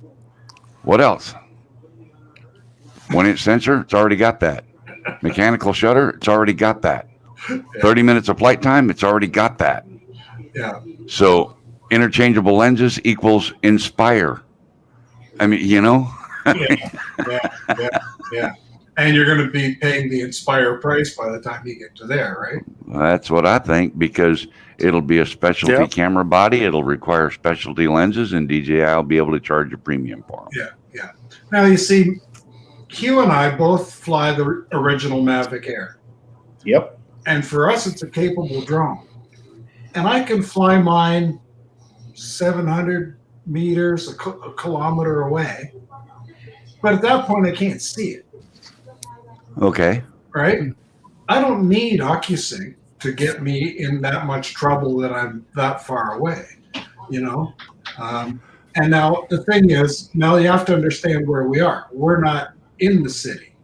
What else? 1-inch sensor, it's already got that. Mechanical shutter, it's already got that. 30 minutes of flight time, it's already got that. Yeah. So interchangeable lenses equals Inspire. I mean, Yeah. And you're going to be paying the Inspire price by the time you get to there, right? That's what I think, because it'll be a specialty camera body. It'll require specialty lenses, and DJI will be able to charge a premium for them. Yeah. Now, you see, Hugh and I both fly the original Mavic Air. Yep. And for us, it's a capable drone. And I can fly mine 700 meters, a kilometer away. But at that point, I can't see it. Okay. Right? I don't need OcuSync to get me in that much trouble that I'm that far away, And now the thing is, now you have to understand where we are. We're not in the city,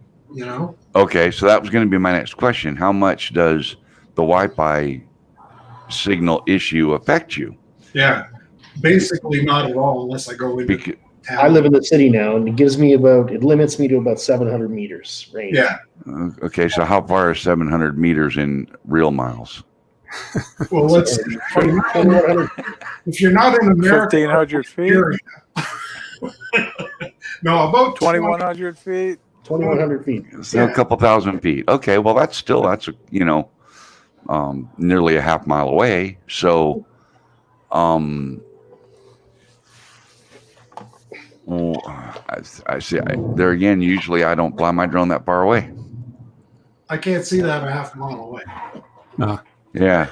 Okay, so that was going to be my next question. How much does the Wi-Fi signal issue affect you? Yeah, basically not at all unless I go into town. I live in the city now, and it limits me to about 700 meters range. Yeah. Okay, so how far is 700 meters in real miles? Well, let's see. If you're not in America, 1,500 feet. No, about 2,100 feet. 2,100 feet. So a couple thousand feet. Okay, well that's nearly a half mile away. So, I see. There again, usually I don't fly my drone that far away. I can't see that a half mile away. Yeah. Yeah.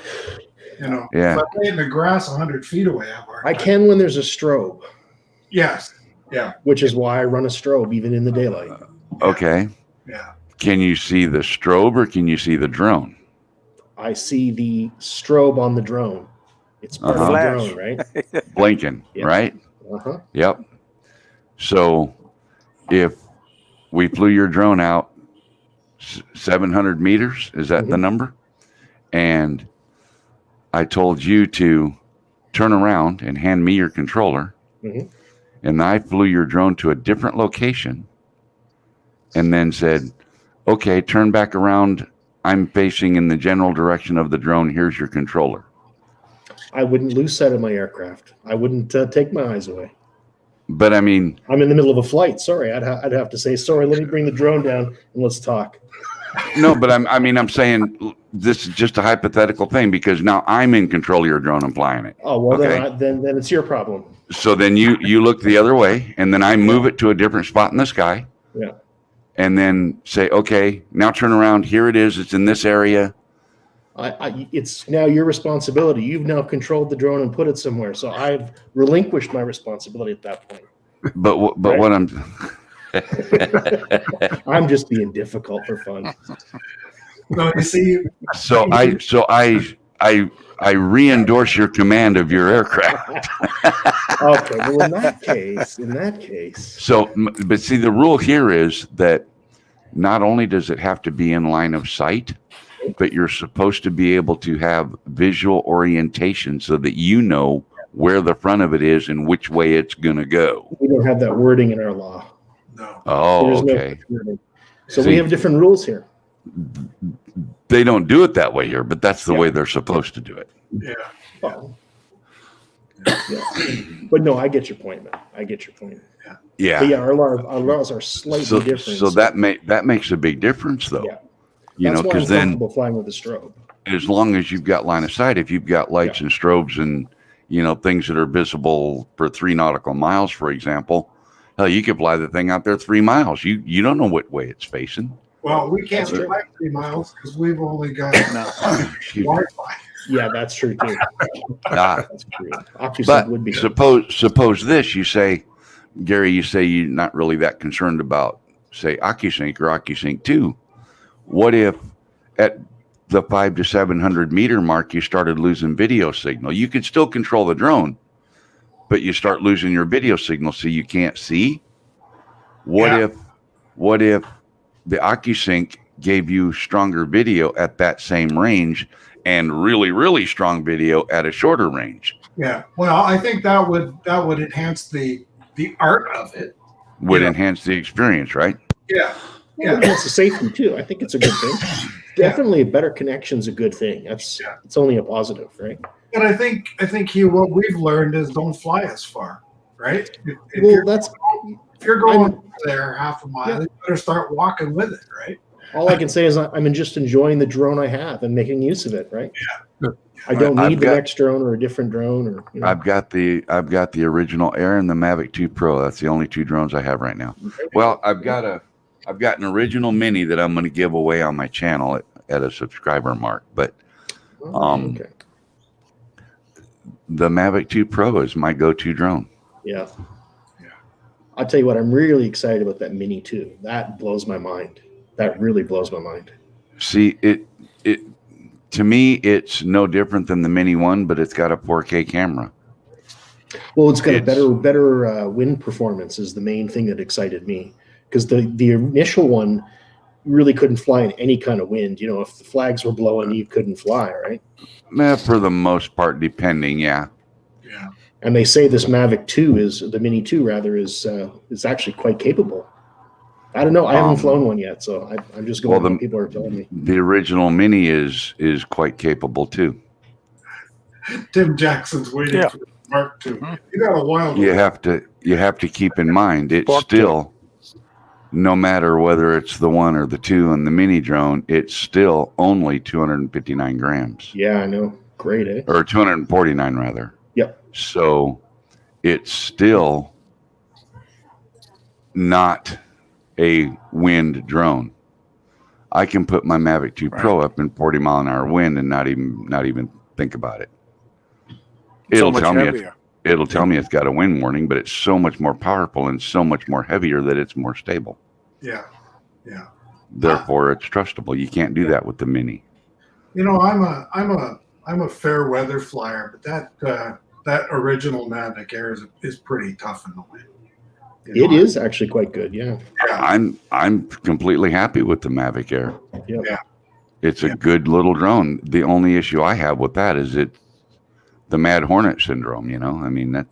Yeah. If I lay in the grass 100 feet away, I can when there's a strobe. Yes. Yeah. Which is why I run a strobe even in the daylight. Okay. Yeah. Can you see the strobe or can you see the drone? I see the strobe on the drone. It's part of the drone, right? Blinking, right? Uh-huh. Yep. So if we flew your drone out 700 meters, is that the number? And I told you to turn around and hand me your controller. And I flew your drone to a different location and then said, okay, turn back around. I'm facing in the general direction of the drone. Here's your controller. I wouldn't lose sight of my aircraft. I wouldn't take my eyes away. But I mean, I'm in the middle of a flight. Sorry, I'd have to say, sorry, let me bring the drone down and let's talk. No, but I'm saying this is just a hypothetical thing because now I'm in control of your drone and flying it. Oh, well, okay. then it's your problem. So then you look the other way and then I move it to a different spot in the sky. Yeah. And then say, okay, now turn around. Here it is. It's in this area. It's now your responsibility. You've now controlled the drone and put it somewhere. So I've relinquished my responsibility at that point. But Right? what I'm just being difficult for fun. No, you see. So I re-endorse your command of your aircraft. Okay, well in that case. So, but see, the rule here is that not only does it have to be in line of sight, but you're supposed to be able to have visual orientation so that you know where the front of it is and which way it's going to go. We don't have that wording in our law. No. Oh, There's no okay. wording. So See- we have different rules here. They don't do it that way here, but that's the Yeah. way they're supposed to do it. Yeah. Well, yeah. But no, I get your point, man. I get your point. But Yeah. yeah, our laws are slightly So, different. so that makes a big difference, though. Yeah. You know, That's why I'm because then comfortable flying with a strobe. as long as you've got line of sight, if you've got lights and strobes and, you know, things that are visible for 3 nautical miles, for example, hell, you could fly the thing out there 3 miles. You don't know what way it's facing. Well, we can't That's true. fly 3 miles because we've only got Excuse me. Wi-Fi. Yeah, that's true too. Ah, That's true. OcuSync but would be. suppose this, you say, Gary, you say you're not really that concerned about, say, OcuSync or OcuSync 2. What if at the 500 to 700 meter mark, you started losing video signal? You could still control the drone, but you start losing your video signal so you can't see. What if the OcuSync gave you stronger video at that same range and really, really strong video at a shorter range? Yeah. Well, I think that would enhance the art of it. Would Yeah. enhance the experience, right? Yeah. Yeah, it's the safety too. I think it's a good thing. Definitely, a better connection's a good thing. It's only a positive, right? And I think Hugh, what we've learned is don't fly as far, right? If Well, you're going there half a mile, you better start walking with it, right? all I can say is I'm just enjoying the drone I have and making use of it, right? Yeah. I don't I've need the got- next drone or a different drone or. You know. I've got the original Air and the Mavic 2 Pro. That's the only 2 drones I have right now. Well, I've got an original Mini that I'm going to give away on my channel at a subscriber mark, but Okay. the Mavic 2 Pro is my go-to drone. Yeah. I'll tell you what, I'm really excited about that Mini 2. That blows my mind. That really blows my mind. See, it to me, it's no different than the Mini 1, but it's got a 4K camera. Well, it's got It's- a better wind performance is the main thing that excited me, because the initial one really couldn't fly in any kind of wind. You know, if the flags were blowing, you couldn't fly, right? For the most part, depending, yeah. Yeah. And they say this Mavic 2 the Mini 2 rather is actually quite capable. I don't know. I haven't flown one yet, so I'm just going with what people are telling me. The original Mini is quite capable too. Tim Jackson's waiting for Mark II. You got a wild You one. have to keep in mind it's Fuck still, no matter whether it's the 1 or the 2 on the Mini drone, it's still only 259 grams, Yeah, I know. Great, eh? or 249 rather. Yep. So it's still not a wind drone. I can put my Mavic 2 Pro up in 40 mile an hour wind and not even think about it. It'll much tell me heavier. it'll tell me it's got a wind warning, but it's so much more powerful and so much more heavier that it's more stable. Yeah. Yeah. Therefore, it's trustable. You can't do that with the Mini. You know, I'm a fair weather flyer, but that original Mavic Air is pretty tough in the wind. You It know, is actually quite good, yeah. I'm completely happy with the Mavic Air. Yep. Yeah. It's a good little drone. The only issue I have with that is the Mad Hornet syndrome. You know, I mean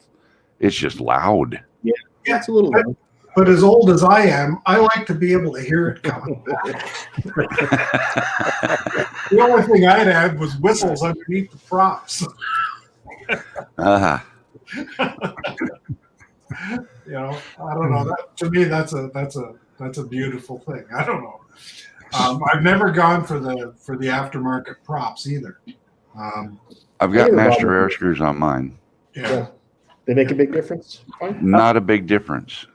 it's just loud. Yeah, it's a little loud. But as old as I am, I like to be able to hear it coming back. The only thing I'd add was whistles underneath the props. Ah, You know, I don't know. That, to me, that's a beautiful thing. I don't know. I've never gone for the aftermarket props either. I've got Hey, master Robert. air screws on mine. Yeah. They make a big difference. Fine. Not a big difference.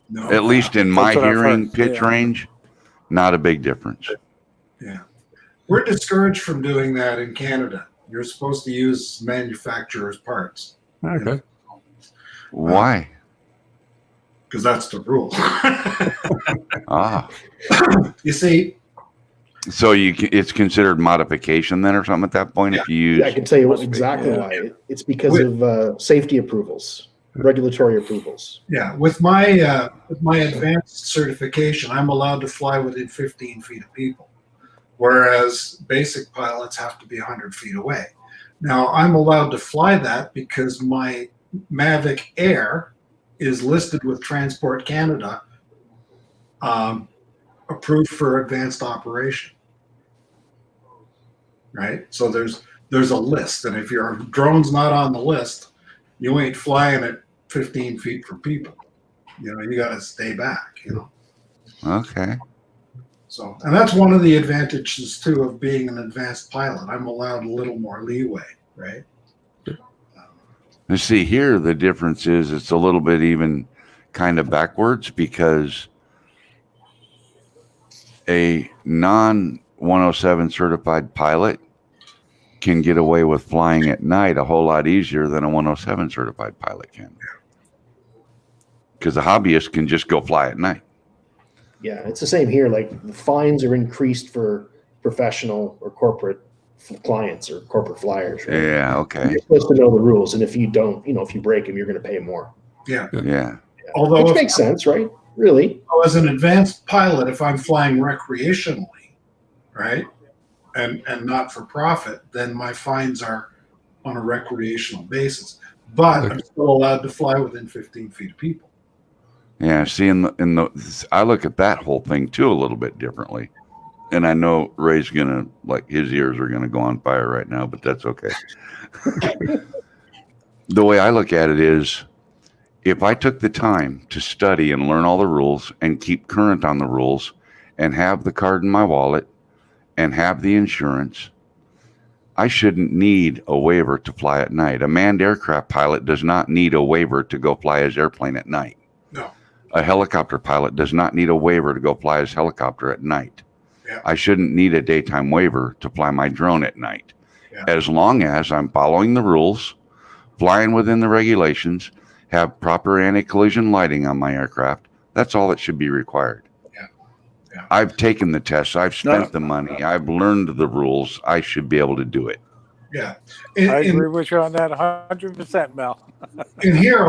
No. At least in my That's what I've hearing heard. pitch Yeah. range, not a big difference. Yeah. We're discouraged from doing that in Canada. You're supposed to use manufacturer's parts Okay. Why? because that's the rule. Ah, You see, so it's considered modification then, or something at that point if you use. Yeah, I can tell you Must be, exactly yeah. why. It's because of safety approvals, regulatory approvals. yeah, with my advanced certification, I'm allowed to fly within 15 feet of people. whereas basic pilots have to be 100 feet away. Now, I'm allowed to fly that because my Mavic Air is listed with Transport Canada, approved for advanced operation. Right? So there's a list, and if your drone's not on the list, you ain't flying at 15 feet from people. You know, you got to stay back, you know. Okay. So, and that's one of the advantages too of being an advanced pilot. I'm allowed a little more leeway, right? And see here, the difference is it's a little bit even kind of backwards because a non 107 certified pilot can get away with flying at night a whole lot easier than a 107 certified pilot can. Because the hobbyist can just go fly at night. Yeah, it's the same here. Like the fines are increased for professional or corporate clients or corporate flyers. Right? Yeah, okay. You're supposed to know the rules, and if you don't, if you break them, you're going to pay more. Yeah. Yeah. Although, Which makes sense, right? Really? as an advanced pilot, if I'm flying recreationally, right, and not for profit, then my fines are on a recreational basis. But I'm still allowed to fly within 15 feet of people. Yeah, see, I look at that whole thing too a little bit differently, and I know Ray's gonna his ears are gonna go on fire right now, but that's okay. The way I look at it is, if I took the time to study and learn all the rules and keep current on the rules, and have the card in my wallet, and have the insurance, I shouldn't need a waiver to fly at night. A manned aircraft pilot does not need a waiver to go fly his airplane at night. No. A helicopter pilot does not need a waiver to go fly his helicopter at night. Yeah. I shouldn't need a daytime waiver to fly my drone at night. Yeah. As long as I'm following the rules, flying within the regulations, have proper anti-collision lighting on my aircraft, that's all that should be required. Yeah. Yeah. I've taken the tests. I've spent the money. I've learned the rules. I should be able to do it. Yeah. I agree with you on that 100%, Mel. In here,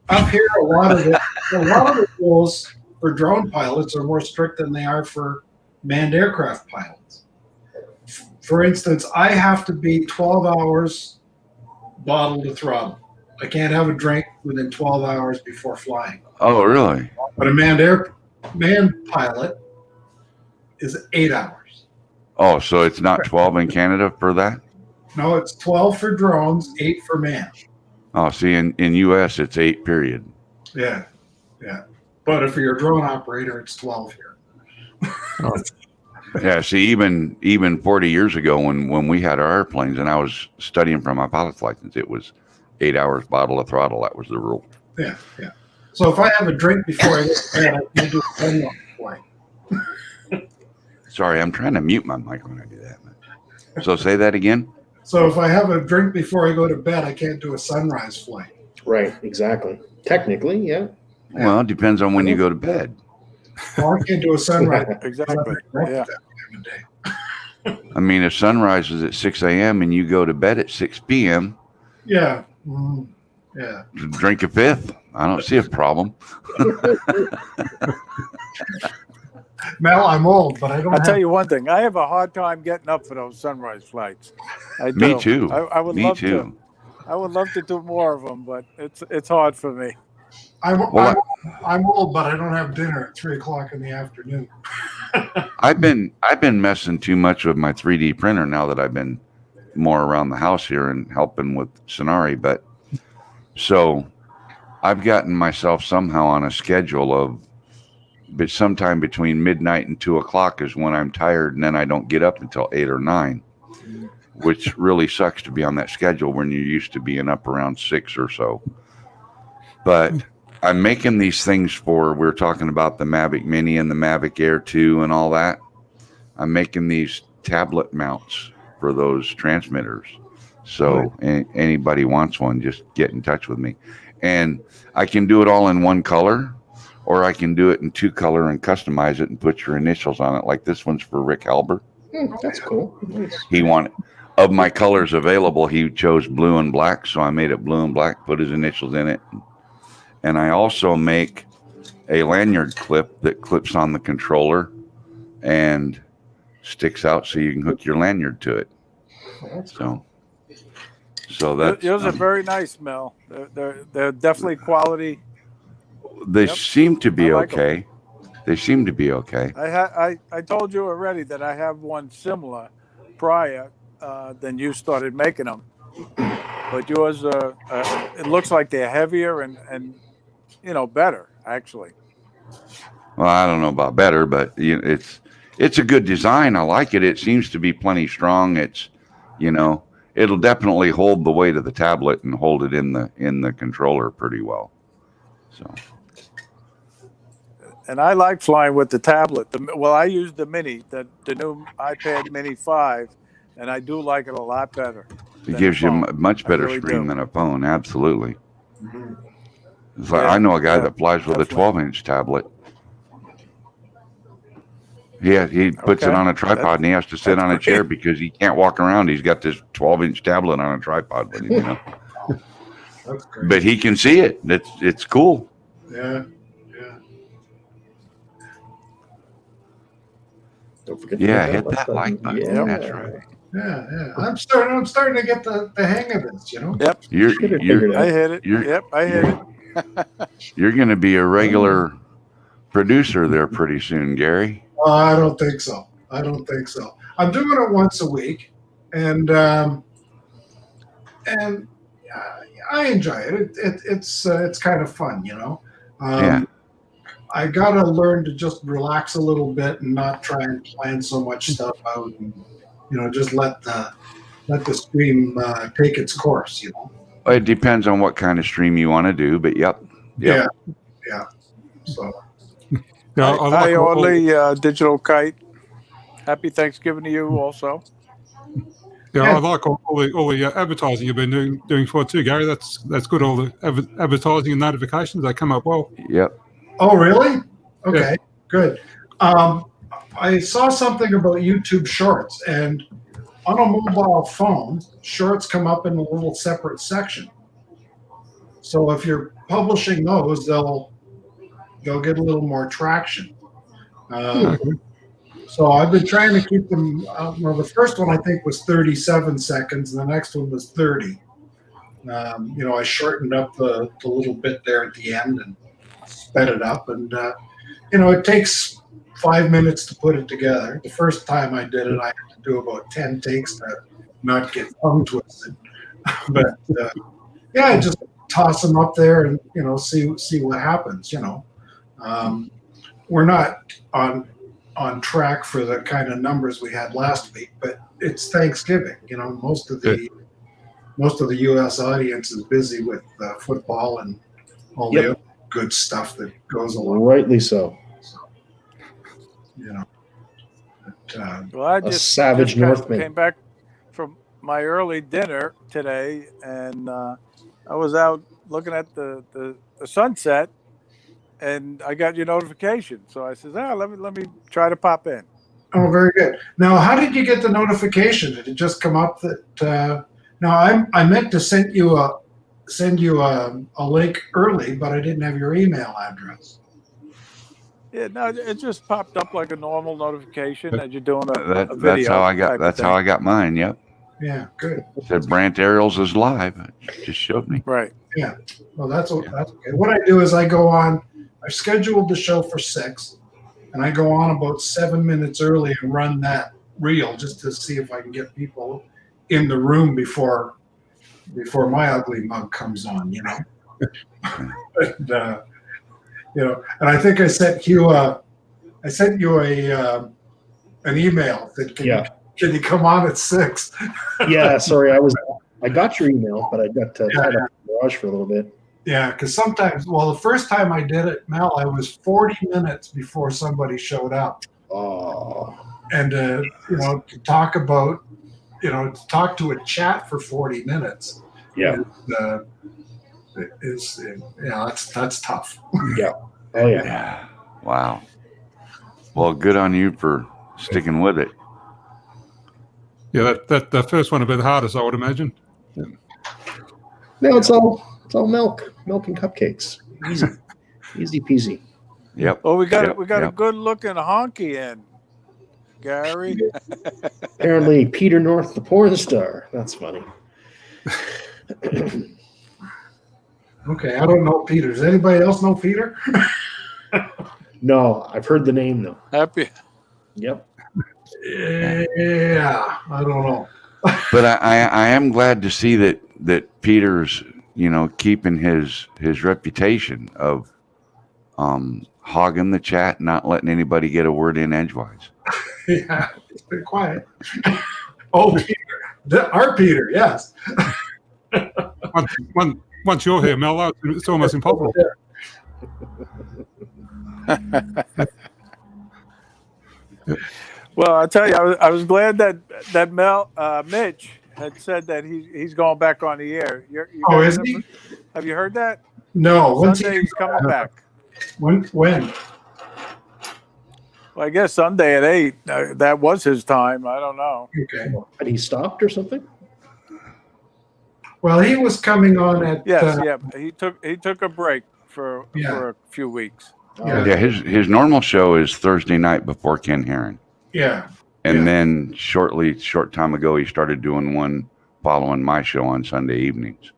up here, a lot of the rules for drone pilots are more strict than they are for manned aircraft pilots. For instance, I have to be 12 hours bottle to throttle. I can't have a drink within 12 hours before flying. Oh, really? But a manned pilot is 8 hours. Oh, so it's not 12 in Canada for that? No, it's 12 for drones, 8 for manned. Oh, see, in US, it's 8, period. Yeah, yeah. But if you're a drone operator, it's 12 here. Yeah, see, even 40 years ago when we had our airplanes and I was studying for my pilot's license, it was 8 hours bottle of throttle. That was the rule. Yeah, yeah. So if I have a drink before I go to bed, I can do a sunrise flight. Sorry, I'm trying to mute my mic when I do that. So say that again. So if I have a drink before I go to bed, I can't do a sunrise flight. Right, exactly. Technically, yeah. Well, it depends on when you go to bed. Well, I can't do a sunrise. Exactly. Yeah. I mean, if sunrise is at 6 a.m. and you go to bed at 6 p.m., Yeah. Yeah. drink a fifth. I don't see a problem. Mel, I'm old, but I don't I'll have tell you one thing. I have a hard time getting up for those sunrise flights. I do. Me too. I would Me love too. to. I would love to do more of them, but it's hard for me. I'm Well, old, but I don't have dinner at 3 o'clock in the afternoon. I've been messing too much with my 3D printer now that I've been more around the house here and helping with Sonari. But so I've gotten myself somehow on a schedule of, but sometime between midnight and 2 o'clock is when I'm tired, and then I don't get up until 8 or 9, which really sucks to be on that schedule when you're used to being up around 6 or so. But I'm making these things we're talking about the Mavic Mini and the Mavic Air 2 and all that. I'm making these tablet mounts for those transmitters. So anybody wants one, just get in touch with me. And I can do it all in one color, or I can do it in 2 color and customize it and put your initials on it. Like this one's for Rick Halber. That's cool. Nice. He wanted, of my colors available, he chose blue and black. So I made it blue and black, put his initials in it. And I also make a lanyard clip that clips on the controller and sticks out so you can hook your lanyard to it. So that's Yours are very nice, Mel. They're definitely quality. they Yep. seem to be I like 'em. okay. They seem to be okay. I told you already that I have one similar prior than you started making them, but yours it looks like they're heavier and better actually. Well, I don't know about better, but it's a good design. I like it. It seems to be plenty strong. It's it'll definitely hold the weight of the tablet and hold it in the controller pretty well. So. And I like flying with the tablet. I use the mini, the new iPad Mini 5, and I do like it a lot better. It gives you a much better screen than a phone. Absolutely. It's like, I know a guy that flies with a 12-inch tablet. Yeah, he puts it on a tripod and he has to sit on a chair because he can't walk around. He's got this 12-inch tablet on a tripod with him, That's great. But he can see it. It's cool. Yeah. Don't forget to Hit that like button. Yeah. That's right. Yeah. I'm starting to get the hang of this, Yep. I hit it. Yep, I hit it. You're going to be a regular producer there pretty soon, Gary. I don't think so. I'm doing it once a week, and I enjoy it. It's kind of fun, I gotta learn to just relax a little bit and not try and plan so much stuff out, and just let the stream take its course. It depends on what kind of stream you want to do, but yep. Yeah. So. Yeah, Hi, Audley, Digital Kite. Happy Thanksgiving to you also. I like all the advertising you've been doing for it too, Gary. That's good. All the advertising and notifications, they come up well. Yep. Oh, really? Okay, good. I saw something about YouTube Shorts, and on a mobile phone, Shorts come up in a little separate section. So if you're publishing those, they'll get a little more traction. So I've been trying to keep them. The first one I think was 37 seconds, and the next one was 30. I shortened up the little bit there at the end and sped it up, and it takes 5 minutes to put it together. The first time I did it, I had to do about 10 takes to not get tongue twisted. But I just toss them up there and see what happens. We're not on track for the kind of numbers we had last week, but it's Thanksgiving. Most of the U.S. audience is busy with football and all the other good stuff that goes along. Rightly so. I just savage Northman came back from my early dinner today, and I was out looking at the sunset, and I got your notification. So I said, let me try to pop in. Oh, very good. Now, how did you get the notification? Did it just come up that? Now, I meant to send you a link early, but I didn't have your email address. Yeah, no, it just popped up like a normal notification that you're doing a video. That's how I got mine. Yep. Yeah, good. It said Brant Ariels is live. It just showed me. Right. Yeah. Well, that's okay. What I do is I go on. I scheduled the show for 6, and I go on about 7 minutes early and run that reel just to see if I can get people in the room before my ugly mug comes on. And I think I sent you an email that can you come on at 6? Yeah, sorry, I got your email, but I got tied up in the garage for a little bit. Yeah, because sometimes, the first time I did it, Mel, I was 40 minutes before somebody showed up. Oh. And to talk about, to talk to a chat for 40 minutes. Yeah. That's tough. Yeah. Oh yeah. Yeah. Wow. Well, good on you for sticking with it. Yeah, that first one would be the hardest, I would imagine. No, it's all milk and cupcakes. Easy peasy. Yep. Well, we got a good looking honky in. Gary. Apparently, Peter North, the porn star. That's funny. Okay, I don't know Peter. Does anybody else know Peter? No, I've heard the name though. Happy. Yep. Yeah, I don't know. But I am glad to see that Peter's, keeping his reputation of hogging the chat, not letting anybody get a word in edgewise. Yeah, it's been quiet. Oh, Peter. Our Peter, yes. Once you're here, Mel, it's almost impossible. Well, I tell you, I was glad that Mitch had said that he's going back on the air. Oh, is he? Have you heard that? No. When's Sunday he's coming back. When? Well, I guess Sunday at 8. That was his time. I don't know. Okay. Had he stopped or something? Well, he was coming on at. Yes, yeah. He took a break for a few weeks. Yeah. Yeah, his normal show is Thursday night before Ken Herron. Yeah. And then short time ago, he started doing one following my show on Sunday evenings.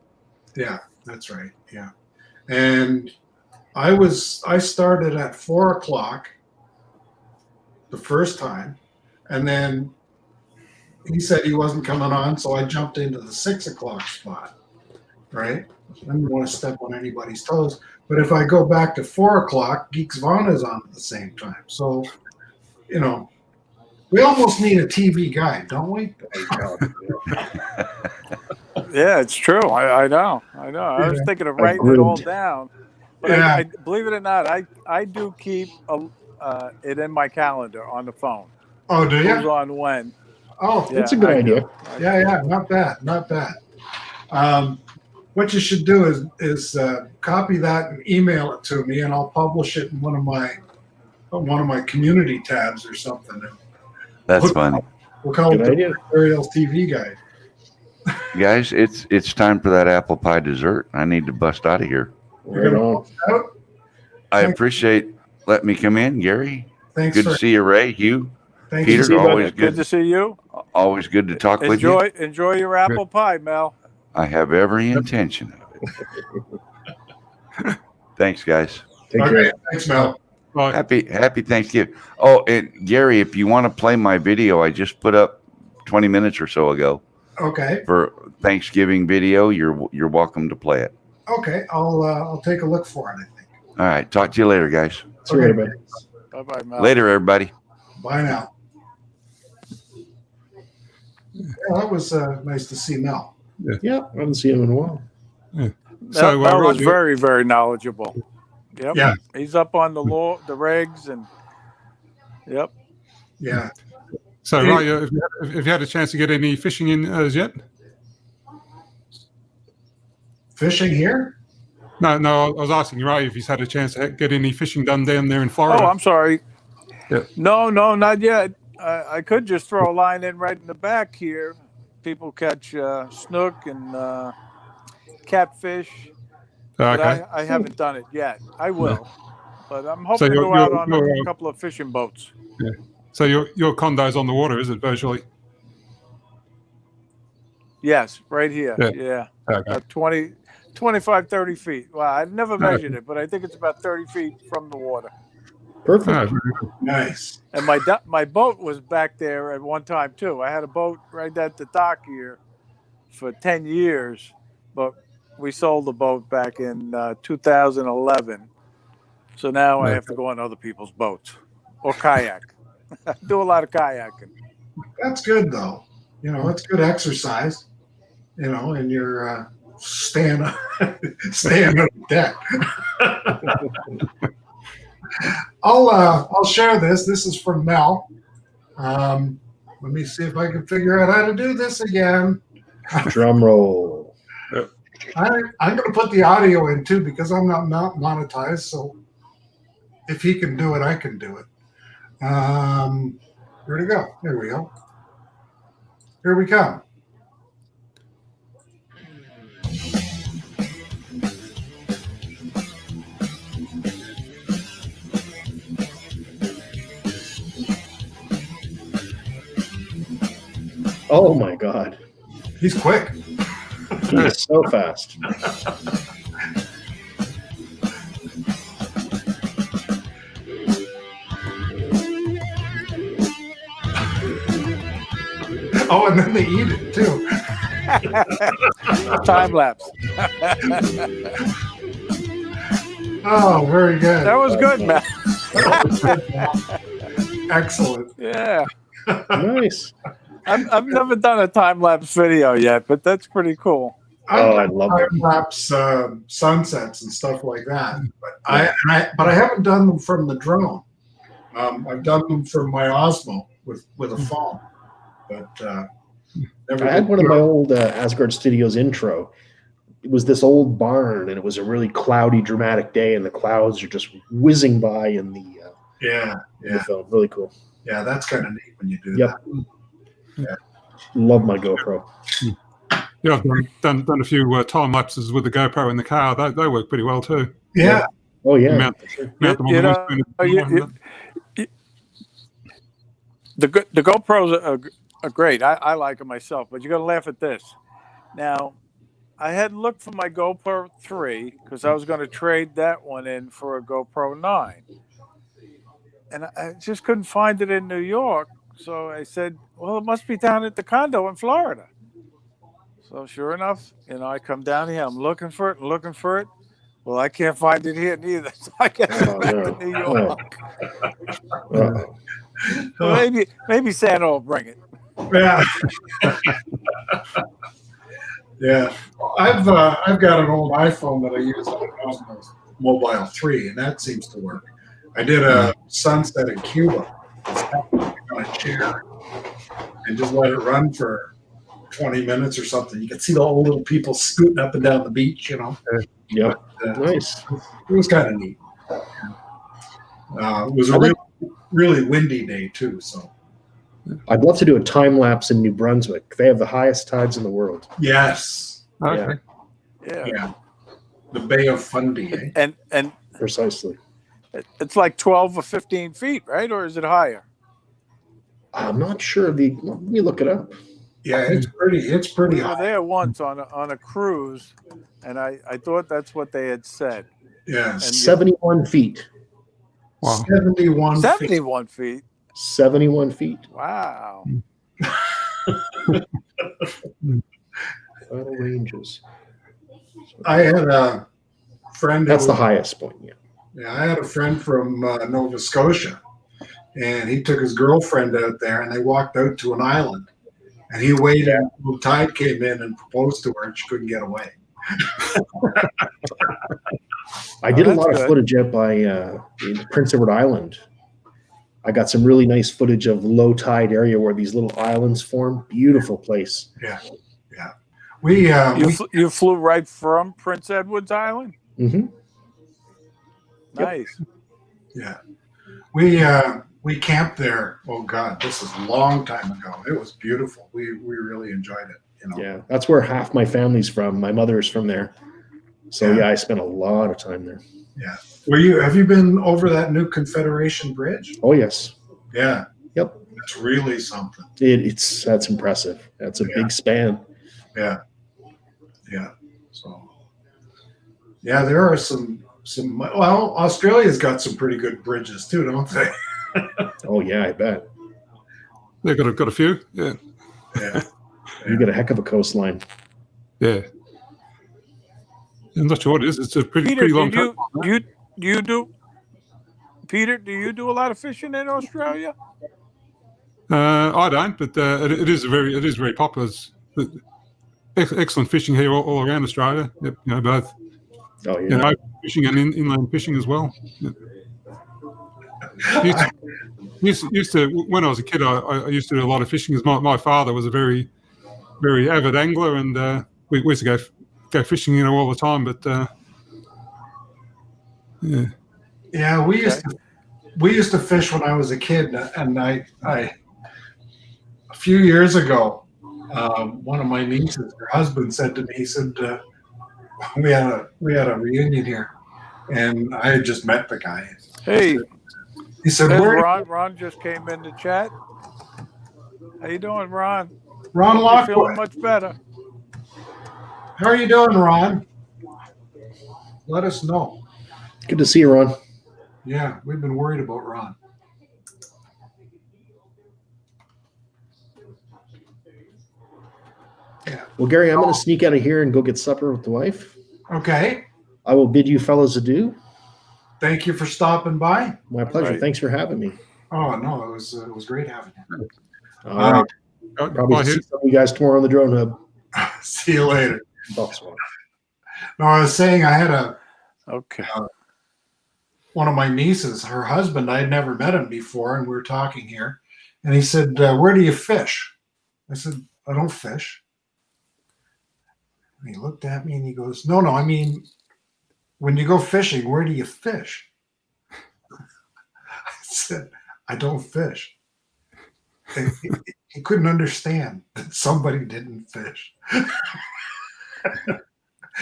Yeah, that's right. Yeah. And I started at 4:00 the first time, and then he said he wasn't coming on, so I jumped into the 6:00 spot. Right? I didn't want to step on anybody's toes. But if I go back to 4:00, Geeks Vaughn is on at the same time. So, we almost need a TV guide, don't we? Yeah, it's true. I know. I was thinking of writing it all down. But I believe it or not, I do keep it in my calendar on the phone. Oh, do Who's you? on when. Oh, That's a good idea. Yeah, not bad. What you should do is copy that and email it to me, and I'll publish it in one of my community tabs or something. That's funny. We'll call Good it idea. the Ariel's TV Guide. Guys, it's time for that apple pie dessert. I need to bust out of here. Right on. Out. I appreciate letting me come in, Gary. Thanks Good for to see you, Ray. Hugh, thanks Peter, for seeing always Good to see you. always good to talk with you. Enjoy your apple pie, Mel. I have every intention of it. Thanks, guys. Take Okay, care. thanks, Mel. Right. Happy Thanksgiving. Oh, and Gary, if you want to play my video, I just put up 20 minutes or so ago Okay, for Thanksgiving video. You're welcome to play it. okay, I'll take a look for it. I think. All right. Talk to you later, guys. See you later, buddy. Bye-bye, Mel. Later, everybody. Bye now. Yeah, that was nice to see Mel. Yeah, I haven't seen him in a while. So, Mel was Roger, very, very knowledgeable. Yep. Yeah. He's up on the law, the regs, and yep. Yeah. so Ray, have you had a chance to get any fishing in as yet? Fishing here? No, I was asking Ray if he's had a chance to get any fishing done down there in Florida. Oh, I'm sorry. Yeah. No, not yet. I could just throw a line in right in the back here. People catch snook and catfish. But Okay. I haven't done it yet. I will. But I'm So hoping to you're- go out you're- on you're, a couple of fishing boats. So your condo's on the water, is it, virtually? Yes, right here. Yeah. Yeah. Okay. About 25, 30 feet. Well, I've never measured it, but I think it's about 30 feet from the water. Perfect. Oh, very good. Nice. And my boat was back there at one time, too. I had a boat right at the dock here for 10 years, but we sold the boat back in 2011. So now I have to go on other people's boats or kayak. I do a lot of kayaking. That's good though. It's good exercise. And you're staying on the deck. I'll share this. This is from Mel. Let me see if I can figure out how to do this again. Drum roll. I'm going to put the audio in too because I'm not monetized. So if he can do it, I can do it. Where'd it go? There we go. Here we come. Oh my God. He's quick. He is so fast. Oh, and then they eat it too. Time lapse. Oh, very good. That was good, man. Excellent. Yeah. Nice. I've never done a time lapse video yet, but that's pretty cool. Oh, I I've love done them. time-lapse sunsets and stuff like that, but I haven't done them from the drone. I've done them from my Osmo with a phone, but never I had did one of my old Asgard Studios intro. It was this old barn, and it was a really cloudy, dramatic day, and the clouds are just whizzing by in the Yeah, film. Really cool. yeah. That's kind of neat when you do Yep. that. Love my GoPro. Yeah, I've done a few time lapses with the GoPro in the car. They work pretty well too. Yeah, Oh yeah. Mount them on You the know, windscreen. the GoPros are great. I like them myself, but you're gonna laugh at this. Now, I had looked for my GoPro 3 because I was going to trade that one in for a GoPro 9, and I just couldn't find it in New York. So I said, "Well, it must be down at the condo in Florida." So sure enough, I come down here. I'm looking for it and looking for it. Well, I can't find it here neither. So I guess it's Oh, back no. to New York. Uh-oh. Well, maybe Santa will bring it. yeah, yeah. I've got an old iPhone that I use on Osmo Mobile 3, and that seems to work. I did a sunset in Cuba on a chair and just let it run for 20 minutes or something. You could see all the little people scooting up and down the beach, Yep. But, Nice. it was kind of neat. It was a really windy day too. So I'd love to do a time lapse in New Brunswick. They have the highest tides in the world. yes, Okay. Yeah. the Bay of Fundy. Eh? And Precisely. it's like 12 or 15 feet, right? Or is it higher? I'm not sure. Let me look it up. Yeah, it's pretty We were high. there once on a cruise, and I thought that's what they had said. Yeah, And 71 feet. Wow. 71 feet. 71 feet. 71 feet. Wow. Final ranges. I had a friend. That's who- the highest point. Yeah. Yeah, I had a friend from Nova Scotia, and he took his girlfriend out there, and they walked out to an island, and he waited until the tide came in and proposed to her, and she couldn't get away. I did a that's lot of good. footage up by in Prince Edward Island. I got some really nice footage of low tide area where these little islands form. Beautiful place. We You flew right from Prince Edward's Island? Hmm. Nice. yeah, we camped there. Oh God, this is a long time ago. It was beautiful. We really enjoyed it. Yeah, that's where half my family's from. My mother's from there. So Yeah. yeah, I spent a lot of time there. Yeah. Have you been over that new Confederation Bridge? Oh yes. Yeah. Yep. It's really something. That's impressive. That's a Yeah. big span. Yeah. Yeah. So yeah, there are some well, Australia's got some pretty good bridges too, don't they? Oh yeah, I bet. They've got a few. Yeah. Yeah. You got a heck of a coastline. Yeah. I'm not sure what it is. It's a pretty Peter, long do time. you do Peter, do you do a lot of fishing in Australia? I don't, but it is very popular. It's excellent fishing here all around Australia. Yep, both Oh yeah. open fishing and inland fishing as well. Yep. Used to when I was a kid, I used to do a lot of fishing because my father was a very avid angler, and we used to go fishing all the time. But yeah. Yeah, we used to fish when I was a kid, and I a few years ago, one of my nieces, her husband said to me, he said, we had a reunion here, and I had just met the guy. Hey, He said, there's "Where?" Ron just came in the chat. How you doing, Ron? Ron You're feeling Lockwood. much better. How are you doing, Ron? Let us know. Good to see you, Ron. Yeah, we've been worried about Ron. Yeah. Well, Gary, I'm going to sneak out of here and go get supper with the wife. Okay. I will bid you fellows adieu. Thank you for stopping by. My pleasure. right. Thanks for having me. Oh no, it was great having you. All right. Probably Bye, see Hugh. some of you guys tomorrow on the drone hub. See you later. Bucks one. No, I was saying I had a Okay. one of my nieces, her husband, I had never met him before, and we were talking here, and he said, "Where do you fish?" I said, "I don't fish." And he looked at me and he goes, "No, I mean, when you go fishing, where do you fish?" I said, "I don't fish." And he couldn't understand that somebody didn't fish.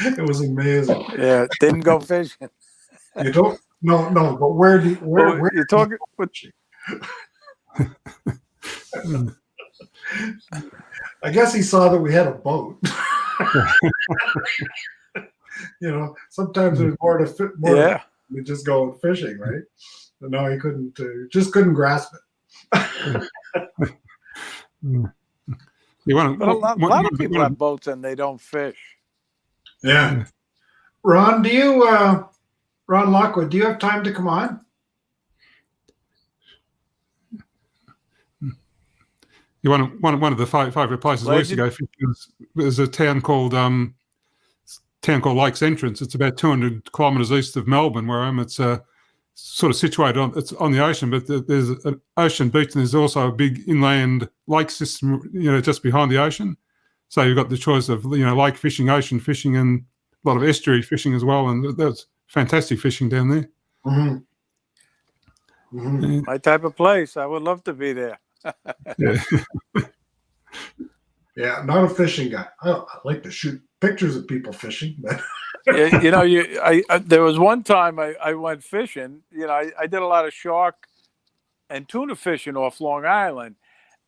It was amazing. Yeah, didn't go fishing. You don't? No, but where do you, Well, where you're talking. I guess he saw that we had a boat. Sometimes there's more to fit. More Yeah. to just go fishing, right? But no, he couldn't. Just couldn't grasp it. You want But a lot of people have boats and they don't fish. Yeah. Ron, Ron Lockwood, do you have time to come on? You want one of the favorite places we used to go fishing is a town called Lakes Entrance. It's about 200 kilometres east of Melbourne, where I am. It's sort of situated on the ocean, but there's an ocean beach and there's also a big inland lake system, just behind the ocean. So you've got the choice of lake fishing, ocean fishing, and a lot of estuary fishing as well. And that's fantastic fishing down there. Mm-hmm. Mm-hmm. My type of place. I would love to be there. Yeah. Yeah, not a fishing guy. I like to shoot pictures of people fishing, but There was one time I went fishing. I did a lot of shark and tuna fishing off Long Island,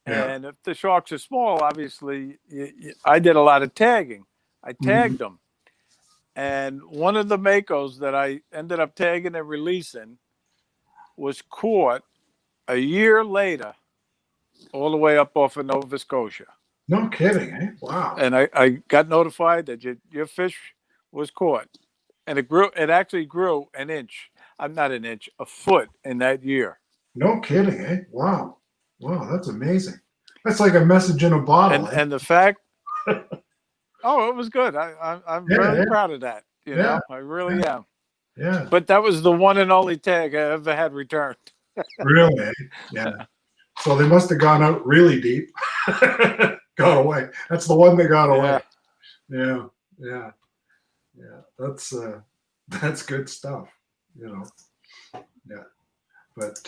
and if the sharks are small, obviously, I did a lot of tagging. I tagged them, and one of the makos that I ended up tagging and releasing was caught a year later, all the way up off of Nova Scotia. No kidding, eh? Wow. And I got notified that your fish was caught. And it actually grew an inch. I'm not an inch, a foot in that year. No kidding, eh? Wow. Wow, that's amazing. That's like a message in a bottle. And the fact, oh, it was good. I'm very proud of that. I really am. Yeah. But that was the one and only tag I ever had returned. Really? Eh? Yeah. So they must have gone out really deep. Got away. That's the one that got away. Yeah. That's good stuff. Yeah. But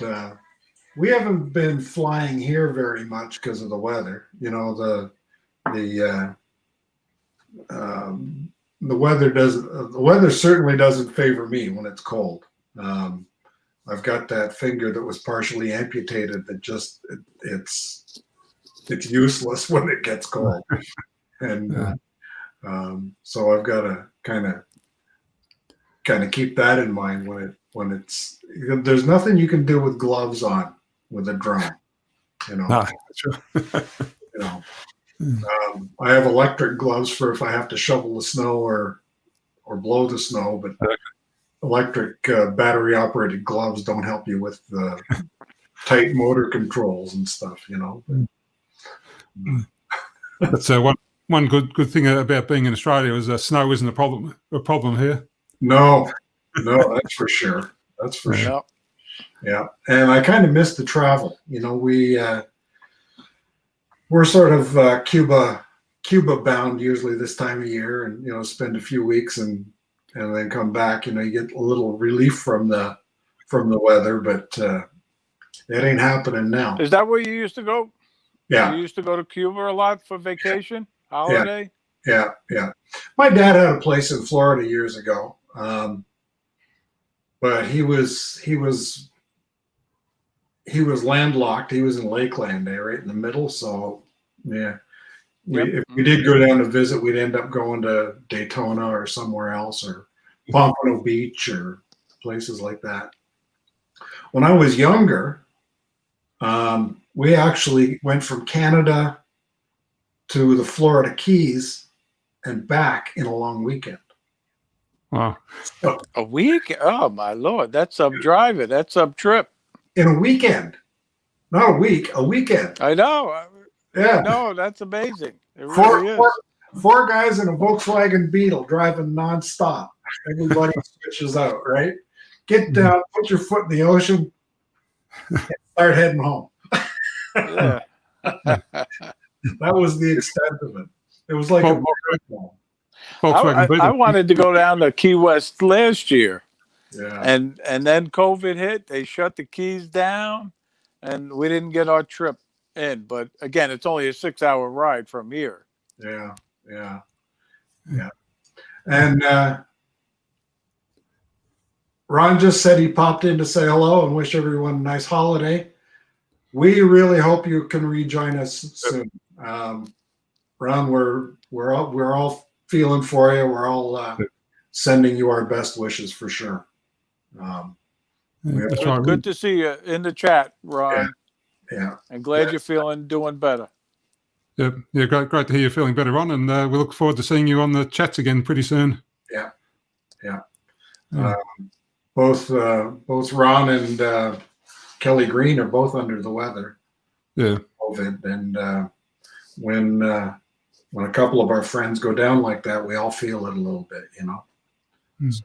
we haven't been flying here very much because of the weather. The weather certainly doesn't favor me when it's cold. I've got that finger that was partially amputated that just it's useless when it gets cold, and so I've got to kind of keep that in mind when it's there's nothing you can do with gloves on with a drone, No, sure. I have electric gloves for if I have to shovel the snow or blow the snow, but electric battery operated gloves don't help you with the tight motor controls and stuff, That's one good thing about being in Australia is snow isn't a problem here. No, that's for sure. That's for sure. Yeah, and I kind of miss the travel. We're sort of Cuba bound usually this time of year, and spend a few weeks and then come back. You get a little relief from the weather, but it ain't happening now. Is that where you used to go? Yeah. You used to go to Cuba a lot for vacation, holiday? Yeah. My dad had a place in Florida years ago, but he was landlocked. He was in Lakeland, right in the middle. So yeah, If we did go down to visit, we'd end up going to Daytona or somewhere else, or Pompano Beach or places like that. When I was younger, we actually went from Canada to the Florida Keys and back in a long weekend. Wow. A week? Oh my Lord, that's some driving. That's some trip. In a weekend, not a week, a weekend. I know. Yeah. No, that's amazing. It really is. Four guys in a Volkswagen Beetle driving nonstop. Everybody switches out, right? Get down, put your foot in the ocean, and start heading home. Yeah. That was the extent of it. It was like a Volkswagen I wanted to go down to Key West last year, yeah. and then COVID hit. They shut the Keys down, and we didn't get our trip in. But again, it's only a 6-hour ride from here. Yeah. And Ron just said he popped in to say hello and wish everyone a nice holiday. We really hope you can rejoin us soon. Ron, we're all feeling for you. We're all sending you our best wishes for sure. That's right. Good to see you in the chat, Ron. Yeah. And glad you're doing better. Yeah, great to hear you're feeling better, Ron, and we look forward to seeing you on the chats again pretty soon. Yeah. Both Ron and Kelly Green are both under the weather. Yeah. COVID, and when a couple of our friends go down like that, we all feel it a little bit, you know. So,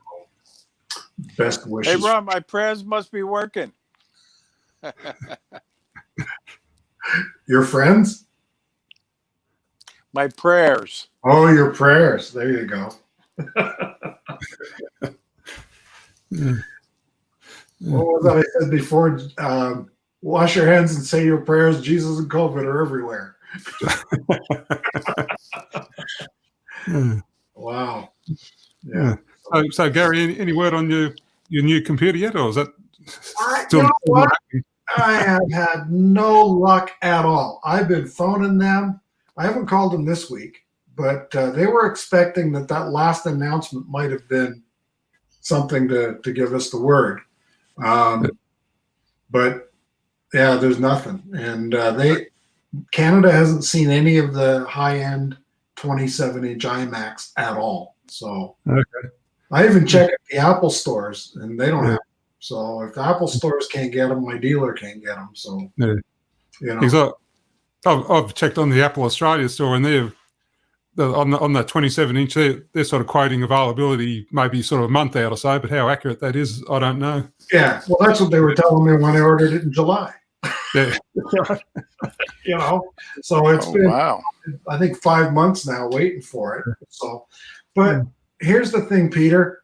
best wishes. Hey, Ron, my prayers must be working. Your friends? My prayers. Oh, your prayers. There you go. What was that I said before? Wash your hands and say your prayers. Jesus and COVID are everywhere. Wow. Yeah. So Gary, any word on your new computer yet, or is that You know what? I have had no luck at all. I've been phoning them. I haven't called them this week, but they were expecting that last announcement might have been something to give us the word. But yeah, there's nothing. And Canada hasn't seen any of the high-end 27-inch iMacs at all. So okay. I even check at the Apple stores, and they don't have them. So if the Apple stores can't get them, my dealer can't get them. So yeah. You know. Because I've checked on the Apple Australia store, and they're on that 27-inch. They're sort of quoting availability maybe sort of a month out or so, but how accurate that is, I don't know. Yeah, well, that's what they were telling me when I ordered it in July. Yeah. You know, so it's been, wow. I think 5 months now waiting for it. So, but here's the thing, Peter.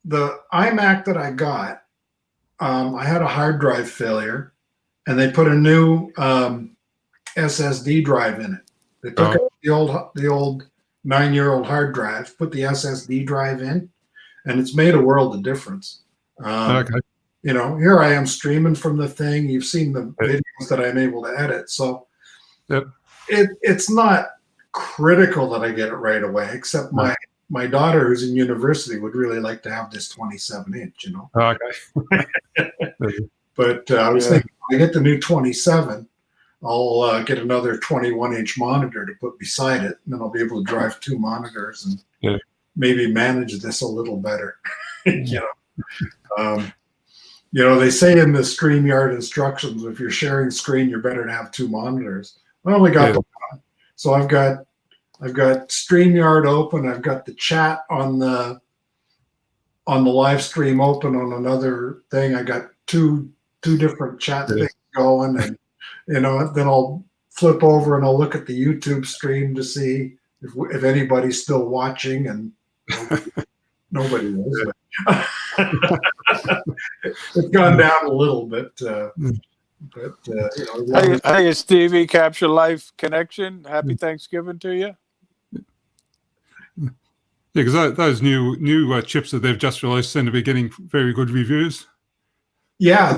The iMac that I got, I had a hard drive failure, and they put a new SSD drive in it. They took out the old 9-year-old hard drive, put the SSD drive in, and it's made a world of difference. Okay. You know, here I am streaming from the thing. You've seen the videos that I'm able to edit. So it's not critical that I get it right away, except my daughter, who's in university, would really like to have this 27-inch, you know. Okay. But I was thinking, when I get the new 27, I'll get another 21-inch monitor to put beside it, and then I'll be able to drive 2 monitors and maybe manage this a little better. You know, they say in the StreamYard instructions, if you're sharing screen, you're better to have 2 monitors. I only got the one, so I've got StreamYard open. I've got the chat on the live stream open on another thing. I got two different chat things going, and you know, then I'll flip over and I'll look at the YouTube stream to see if anybody's still watching, and nobody is. It's gone down a little bit, but you know. Hey, Stevie, Capture Life Connection. Happy Thanksgiving to you. Yeah, because those new chips that they've just released seem to be getting very good reviews. Yeah,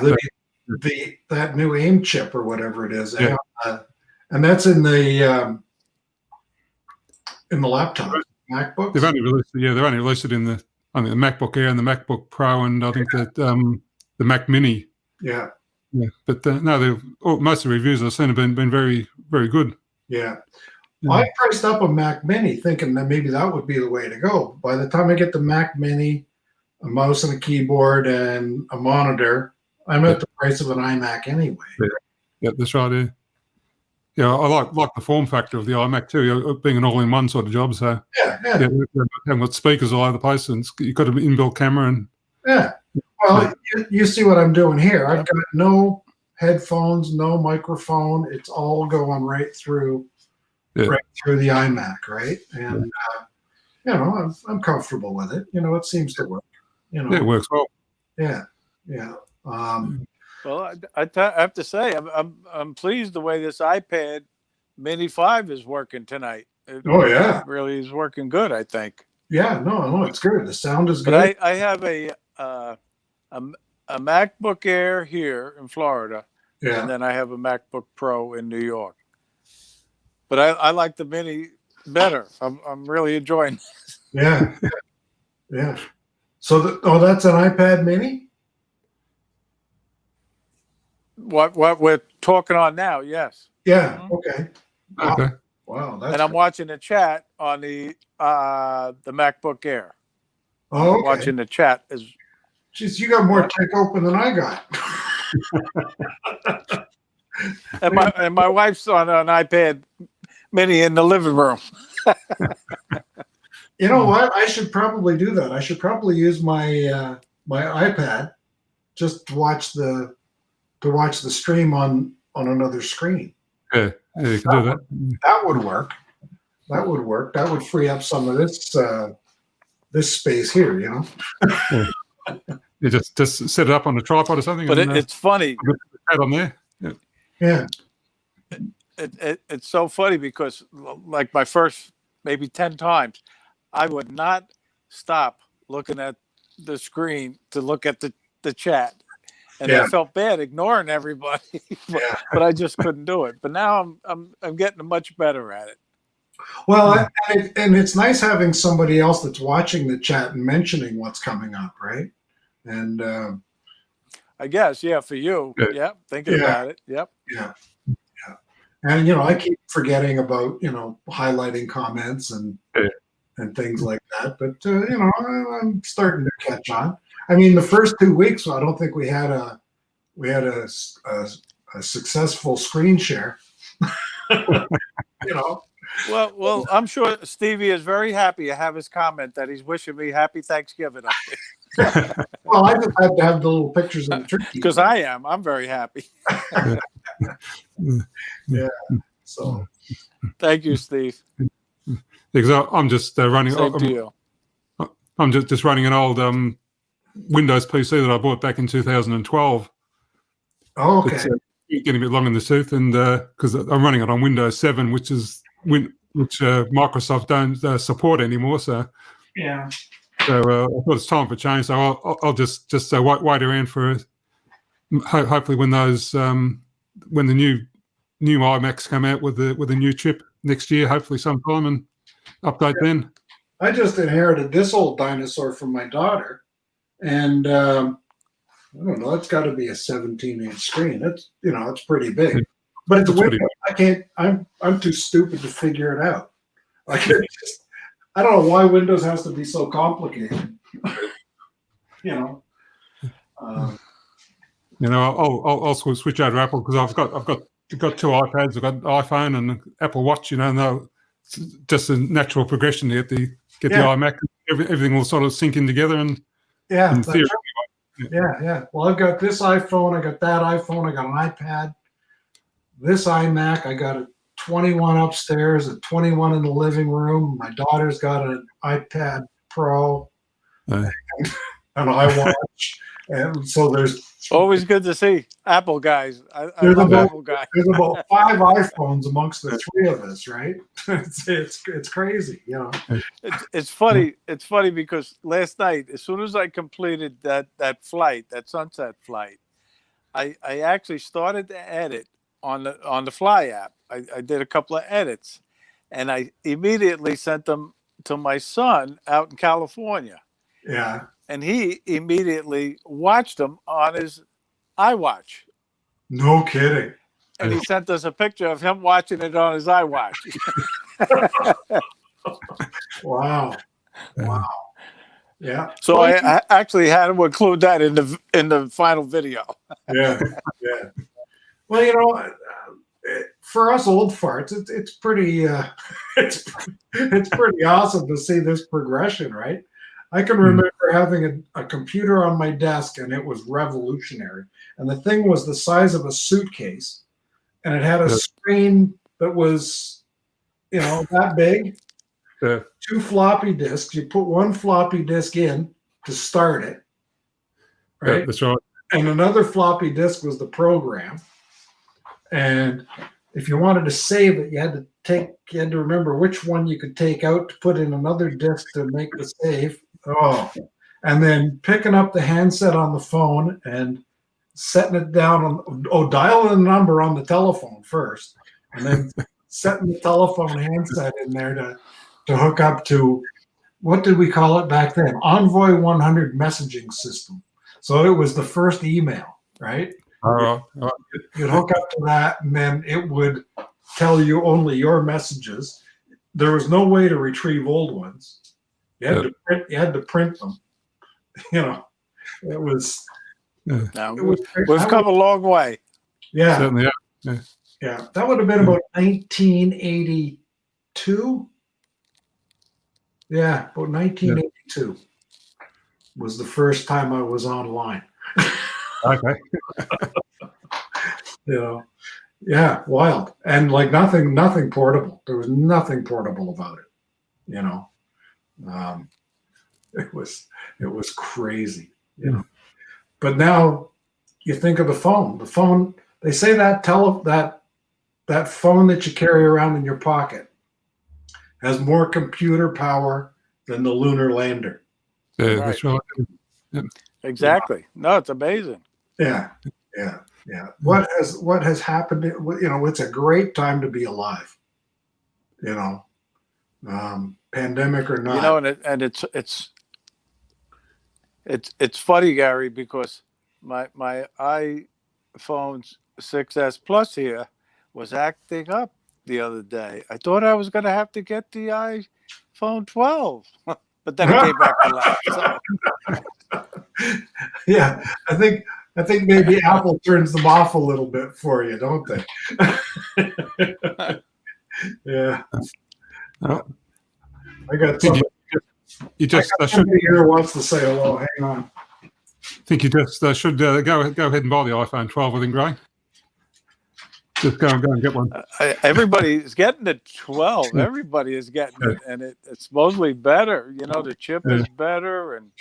that new AIM chip or whatever it is, and that's in the in the laptop, MacBooks. They've only released it in the MacBook Air and the MacBook Pro, and I think that the Mac Mini. Yeah. Yeah, but no, most of the reviews I've seen have been very, very good. Yeah. Yeah. I priced up a Mac Mini thinking that maybe that would be the way to go. By the time I get the Mac Mini, a mouse and a keyboard and a monitor, I'm at the price of an iMac anyway. Yeah, that's right. Yeah, yeah, I like the form factor of the iMac too, being an all-in-one sort of job. So Yeah. you haven't got speakers all over the place, and you've got an inbuilt camera. And Yeah. Well, you see what I'm doing here. I've got no headphones, no microphone. It's all going right through the iMac, right? And I'm comfortable with it. It seems to work. Yeah, it works well. Yeah. Well, I have to say, I'm pleased the way this iPad Mini 5 is working tonight. It really is working good, I think. Yeah, no, it's good. The sound is good. But I have a MacBook Air here in Florida, and then I have a MacBook Pro in New York. But I like the Mini better. I'm really enjoying this. Yeah. So that's an iPad Mini? What we're talking on now, yes. Yeah. Okay. Okay. Wow. That's and I'm watching the chat on the MacBook Air. okay. Watching the chat is. Jeez, you got more tech open than I got. and my wife's on an iPad Mini in the living room. You know what? I should probably do that. I should probably use my my iPad just to watch the stream on another screen. Yeah, you can do that. That would work. That would work. That would free up some of this space here. You just set it up on a tripod or something. But it's funny. Put it on there. Yeah. It's so funny because like my first maybe 10 times, I would not stop looking at the screen to look at the chat. And I felt bad ignoring everybody, but I just couldn't do it. But now I'm getting much better at it. Well, and it's nice having somebody else that's watching the chat and mentioning what's coming up, right? And I guess, for you, thinking about it, yeah. And I keep forgetting about highlighting comments and things like that. But I'm starting to catch on. I mean, the first 2 weeks, I don't think we had a successful screen share. Well, I'm sure Stevie is very happy to have his comment that he's wishing me happy Thanksgiving up there. Well, I just had to have the little pictures of the turkey. Because I'm very happy. Yeah. So. Thank you, Steve. Because I'm just running. Same to you. I'm just running an old Windows PC that I bought back in 2012. Oh, okay. It's getting a bit long in the tooth, and because I'm running it on Windows 7, which Microsoft don't support anymore. So yeah. So I thought it's time for change. So I'll just wait around for hopefully when those when the new iMacs come out with a new chip next year, hopefully sometime, and update then. I just inherited this old dinosaur from my daughter, and I don't know. It's got to be a 17-inch screen. It's pretty big, but it's Windows. I can't. I'm too stupid to figure it out. I don't know why Windows has to be so complicated. I'll switch over to Apple because I've got two iPads. I've got an iPhone and an Apple Watch. And it's just a natural progression to get the iMac. Everything will sort of sink in together. And in theory, yeah. Well, I've got this iPhone. I got that iPhone. I got an iPad. This iMac. I got a 21 upstairs, a 21 in the living room. My daughter's got an iPad Pro and an iWatch. And so there's always good to see Apple guys. There's about 5 Apple guys. iPhones amongst the three of us, right? It's crazy, It's funny. It's funny because last night, as soon as I completed that flight, that sunset flight, I actually started to edit on the Fly app. I did a couple of edits, and I immediately sent them to my son out in California, Yeah. and he immediately watched them on his iWatch. No kidding. And he sent us a picture of him watching it on his iWatch. Wow. Wow. Yeah. So I actually had to include that in the final video. Yeah. Yeah. Well, you know, for us old farts, it's pretty it's pretty awesome to see this progression, right? I can remember having a computer on my desk, and it was revolutionary. And the thing was the size of a suitcase, and it had a screen that was, you know, that big. Yeah. 2 floppy disks. You put 1 floppy disk in to start it, right? Yeah, that's right. And another floppy disk was the program. And if you wanted to save it, you had to remember which one you could take out to put in another disk to make the save. Oh, and then picking up the handset on the phone and setting it down dialing the number on the telephone first, and then setting the telephone handset in there to hook up to, what did we call it back then? Envoy 100 messaging system. So it was the first email, right? All right. All right. You'd hook up to that, and then it would tell you only your messages. There was no way to retrieve old ones. You had to print them. You know, it was. Now, we've come a long way. Yeah, Certainly. yeah. That would have been about 1982. Yeah, about 1982 was the first time I was online. Okay. You know, yeah, wild, and like nothing portable. There was nothing portable about it. You know, it was crazy. You know, but now you think of the phone. The phone. They say that that phone that you carry around in your pocket has more computer power than the lunar lander. Yeah, Right. that's right. Exactly. No, it's amazing. Yeah, yeah, yeah. What has happened? You know, it's a great time to be alive. You know, pandemic or not. You know, and it's funny, Gary, because my iPhone 6S Plus here was acting up the other day. I thought I was going to have to get the iPhone 12, but then it came back to life. So. Yeah, I think maybe Apple turns them off a little bit for you, don't they? Yeah. I got somebody, You just should. somebody here who wants to say hello. Hang on. I think you just should go ahead and buy the iPhone 12 within Gray. Just go and get one. Everybody's getting the 12. Everybody is getting it, and it's supposedly better. You know, the chip is better, and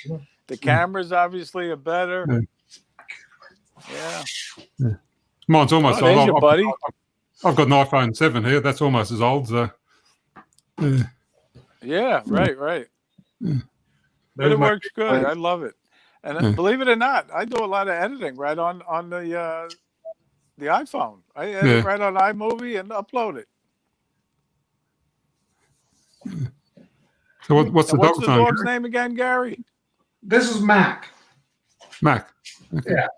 the cameras obviously are better. Yeah. Mine's almost there's old. your buddy. I've got an iPhone 7 here. That's almost as old. So. Yeah, right. But There's it my- works good. I love it. And believe it or not, I do a lot of editing right on the iPhone. I edit right on iMovie and upload it. So what's the What's the dog's name? dog's name again, Gary? This is Mac. Mac. Yeah.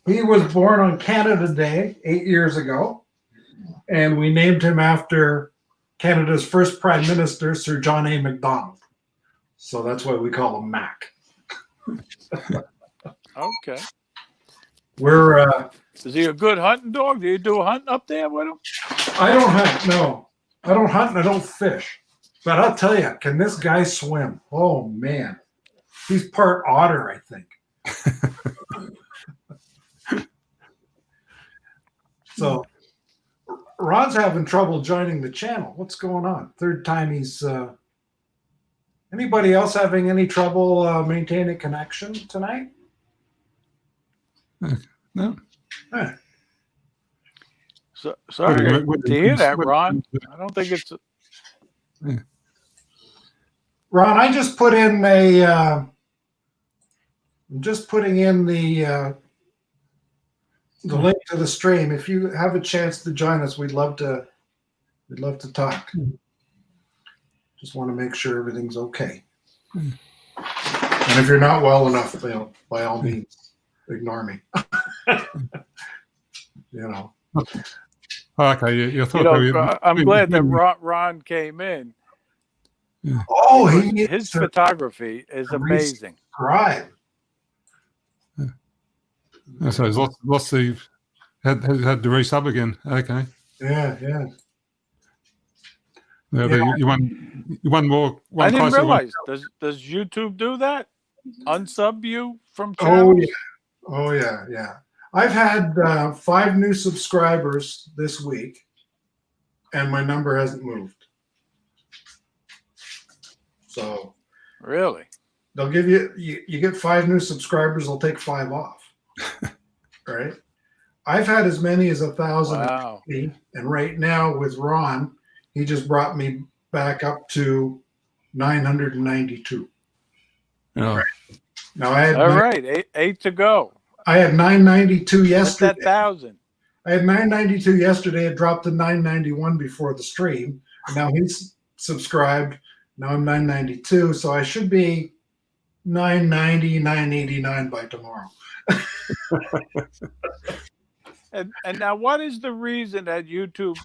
He was born on Canada Day 8 years ago, and we named him after Canada's first Prime Minister, Sir John A. Macdonald. So that's why we call him Mac. Okay. We're Is he a good hunting dog? Do you do hunting up there with him? I don't hunt. No, I don't hunt and I don't fish. But I'll tell you, can this guy swim? Oh man, he's part otter, I think. So Ron's having trouble joining the channel. What's going on? Third time he's. Anybody else having any trouble maintaining connection tonight? No. Huh. So, sorry What- to hear that, Ron. I don't think it's. Ron, I just put in a. I'm just putting in the link to the stream. If you have a chance to join us, we'd love to talk. Just want to make sure everything's okay. And if you're not well enough, by all means, ignore me. Okay, your thought. I'm glad that Ron came in. Oh, his photography is amazing. Right. So he's lost the had to resub again. Okay. Yeah. Yeah. You won more. I didn't realize. Does YouTube do that? Unsub you from channels? Oh yeah. I've had 5 new subscribers this week, and my number hasn't moved. So really, they'll give you get 5 new subscribers, they'll take 5 off. Right? I've had as many as 1,000. Wow. And right now with Ron, he just brought me back up to 992. Oh. Right. Now I had all right, eight to go. I had 992 yesterday. That's 1,000. I had 992 yesterday. It dropped to 991 before the stream. Now he's subscribed. Now I'm 992. So I should be 990, 989 by tomorrow. And now, what is the reason that YouTube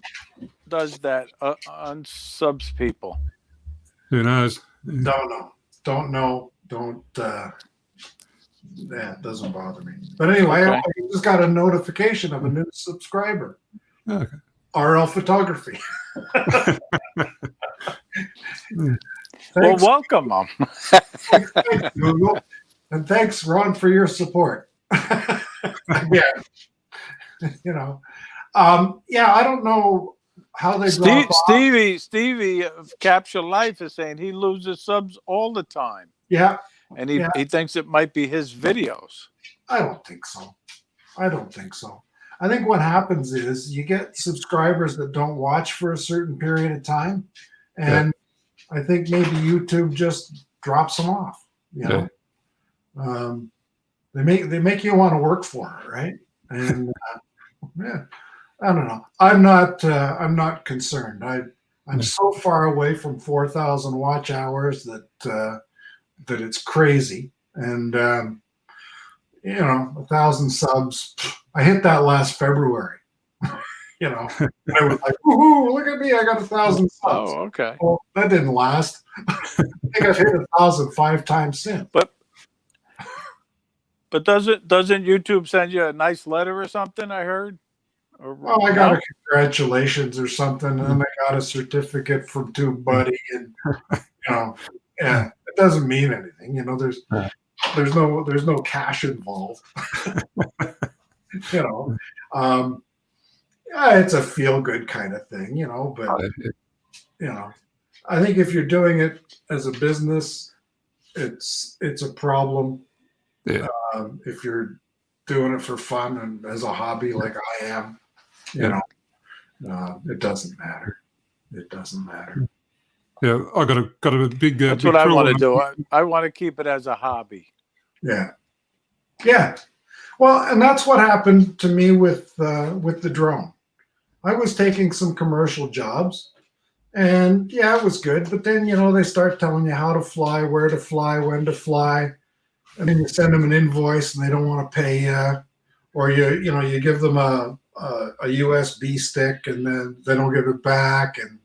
does that? Unsubs people. Who knows? Don't know. That doesn't bother me. But anyway, Okay. I just got a notification of a new subscriber. Okay. RL Photography. Well, welcome them. Thanks, Google. And thanks, Ron, for your support. Yeah. I don't know how they drop off. Stevie of Capture Life is saying he loses subs all the time. Yeah. And he thinks it might be his videos. I don't think so. I think what happens is you get subscribers that don't watch for a certain period of time. And I think maybe YouTube just drops them off. They make you want to work for it, right? And I don't know. I'm not concerned. I'm so far away from 4,000 watch hours that it's crazy. And 1,000 subs. I hit that last February. I was like, woohoo, look at me, I got 1,000 subs. Oh, okay. Well, that didn't last. I think I've hit 1,000 5 times since. But doesn't YouTube send you a nice letter or something? I heard. I got a congratulations or something, and then I got a certificate from TubeBuddy, and it doesn't mean anything. There's no cash involved. It's a feel good kind of thing, but I think if you're doing it as a business, it's a problem. Yeah. If you're doing it for fun and as a hobby like I am, it doesn't matter. Yeah, I got a big. That's big what I want to drill. do. I want to keep it as a hobby. Yeah. Well, and that's what happened to me with the drone. I was taking some commercial jobs, and it was good. But then they start telling you how to fly, where to fly, when to fly, and then you send them an invoice, and they don't want to pay you, or you give them a USB stick, and then they don't give it back, and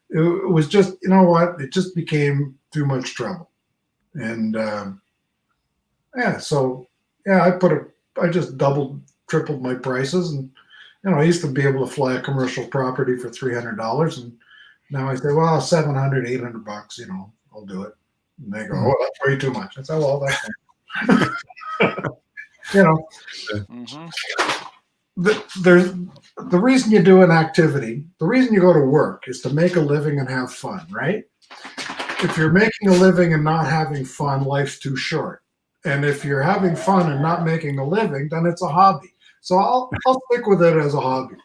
it was just it just became too much trouble. And I just doubled, tripled my prices, and I used to be able to fly a commercial property for $300, and now I say, well, $700, $800, I'll do it. And they go, oh, that's way too much. I say, well, that's the reason you do an activity, the reason you go to work is to make a living and have fun, right? If you're making a living and not having fun, life's too short. And if you're having fun and not making a living, then it's a hobby. So I'll stick with it as a hobby.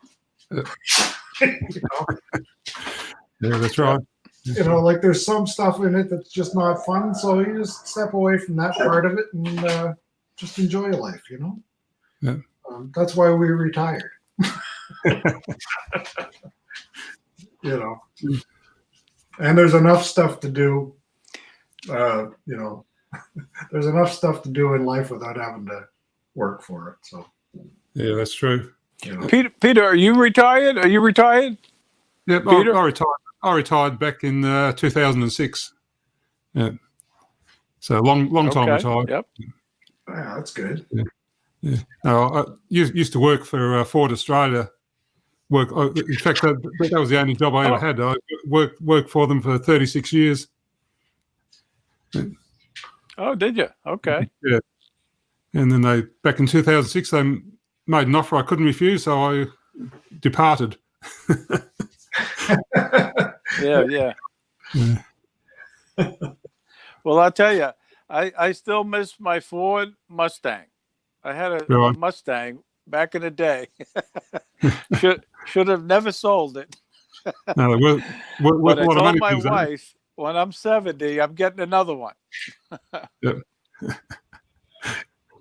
Yeah, that's right. Like there's some stuff in it that's just not fun. So you just step away from that part of it and just enjoy life, Yeah. That's why we retired. And there's enough stuff to do. You know, there's enough stuff to do in life without having to work for it. So, Yeah, that's true. you know, Peter, are you retired? Are you retired? Yep, Peter? I retired. I retired back in 2006. Yeah, so long time Okay. retired. Yep. yeah, that's good. Yeah. No, I used to work for Ford Australia. In fact, that was the only job I ever had. I worked for them for 36 years. Oh, did you? Okay. Yeah, and then back in 2006 they made an offer I couldn't refuse, so I departed. Yeah, yeah. Yeah. Well, I'll tell you, I still miss my Ford Mustang. I had a Right. Mustang back in the day. should have never sold it. No, worth But a I lot of told money my these days. wife, when I'm 70, I'm getting another one. Yep.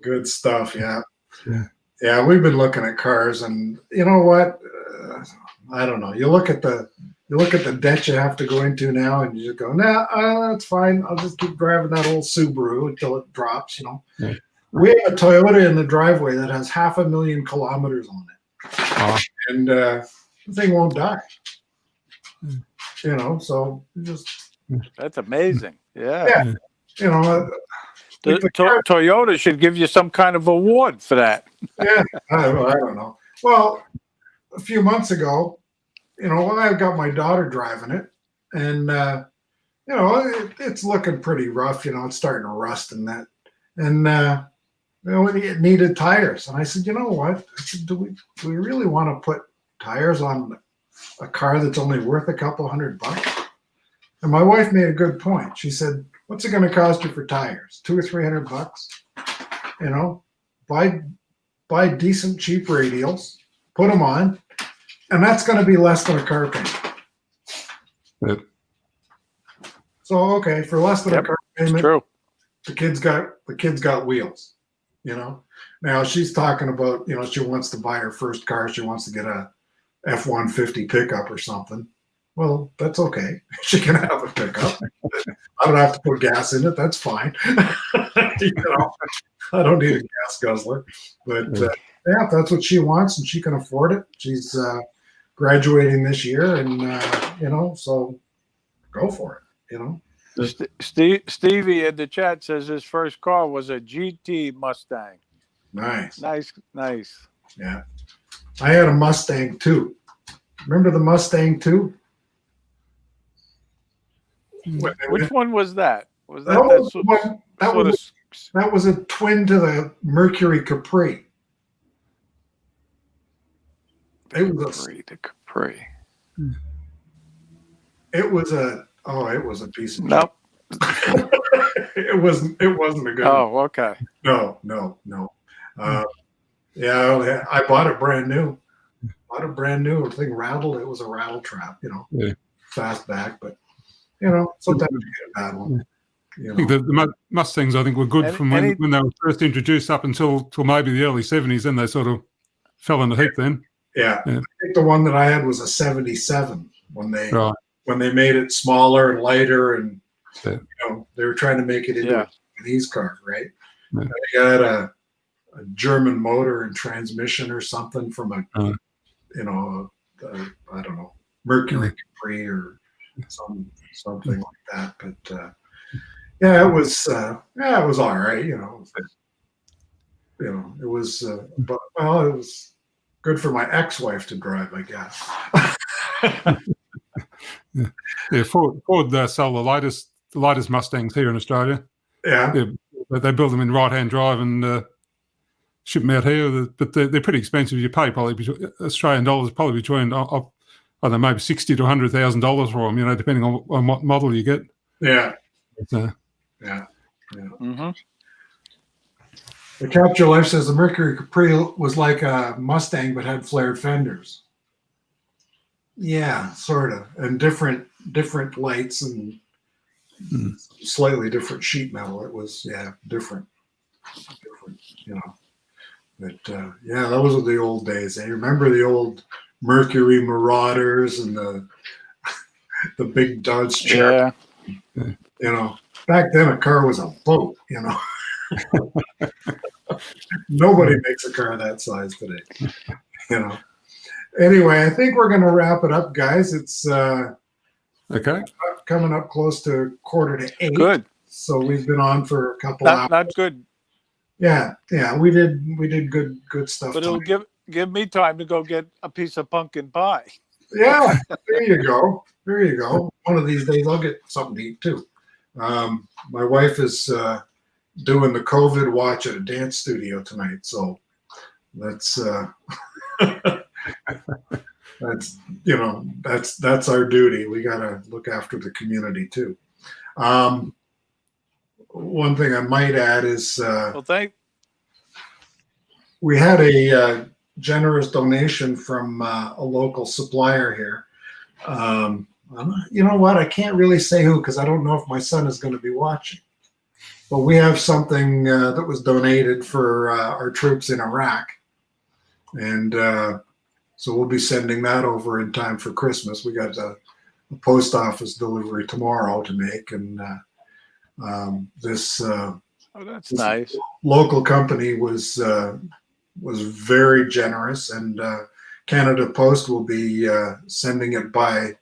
Good stuff. Yeah. Yeah. Yeah. We've been looking at cars, and you know what? I don't know. You look at the debt you have to go into now, and you just go, nah, that's fine. I'll just keep driving that old Subaru until it drops. You know, Yeah. we have a Toyota in the driveway that has 500,000 kilometers on it, and the thing won't die. You know, so just That's amazing. Yeah. Yeah. you know, like the car, Toyota should give you some kind of award for that. yeah. I don't know. Well, a few months ago, you know, I got my daughter driving it, and you know, it's looking pretty rough. You know, it's starting to rust and that, and you know, it needed tires. And I said, you know what? I said, do we really want to put tires on a car that's only worth a couple $100? And my wife made a good point. She said, what's it going to cost you for tires? $200 or $300? You know, buy decent, cheap radials, put them on, and that's going to be less than a car payment. Yep. So okay, for less than a car payment, True. the kids got wheels. You know, now she's talking about, you know, she wants to buy her first car. She wants to get a F-150 pickup or something. Well, that's okay. She can have a pickup. I don't have to put gas in it. That's fine. You know, I don't need a gas guzzler. But yeah, if that's what she wants and she can afford it, she's graduating this year, and you know, so go for it. You know. Stevie in the chat says his first car was a GT Mustang. Nice. Nice. Yeah. I had a Mustang too. Remember the Mustang too? Which one was that? Was that that was a twin to the Mercury Capri. It was the Capri. It was a piece of Nope. It wasn't a good one. Oh, okay. No. Yeah, I bought it brand new. The thing rattled. It was a rattle trap, you know. Yeah. Fastback, but you know, sometimes you get a bad one. You I think know. the Mustangs, I think, were good from when they were first introduced up until maybe the early 70s. Then they sort of fell in the heap then. Yeah. I think the one that I had was a 77 when they Right. when they made it smaller and lighter, and Yeah. you know, they were trying to make it into a Japanese car, right? Yeah. And they got a German motor and transmission or something from a you know, I don't know, Mercury Capri or something like that. But yeah, it was all right. You know, it was but well, it was good for my ex-wife to drive, I guess. Yeah, Ford sell the latest Mustangs here in Australia. Yeah. They build them in right-hand drive and ship them out here. But they're pretty expensive. You pay probably Australian dollars, probably between I don't know, maybe $60,000 to $100,000 for them. You know, depending on what model you get. Yeah. But, Yeah. Mm-hmm. The Capture Life says the Mercury Capri was like a Mustang but had flared fenders. Yeah, sort of, and different lights and slightly different sheet metal. It was different, you know. But yeah, those were the old days. I remember the old Mercury Marauders and the the big Dodge Cherokee. Yeah. You know, back then a car was a boat. You know, nobody makes a car that size today. You know. Anyway, I think we're going to wrap it up, guys. It's Okay. coming up close to 7:45. Good. So we've been on for a couple hours. Not good, Yeah, we did good stuff. but it'll give me time to go get a piece of pumpkin pie. Yeah, there you go. There you go. One of these days I'll get something to eat too. My wife is doing the COVID watch at a dance studio tonight, so that's that's our duty. We got to look after the community too. One thing I might add is Well, we had a generous donation from a local supplier here. You know what? I can't really say who because I don't know if my son is going to be watching. But we have something that was donated for our troops in Iraq. And so we'll be sending that over in time for Christmas. We got a post office delivery tomorrow to make. And this that's nice. Local company was very generous, and Canada Post will be sending it by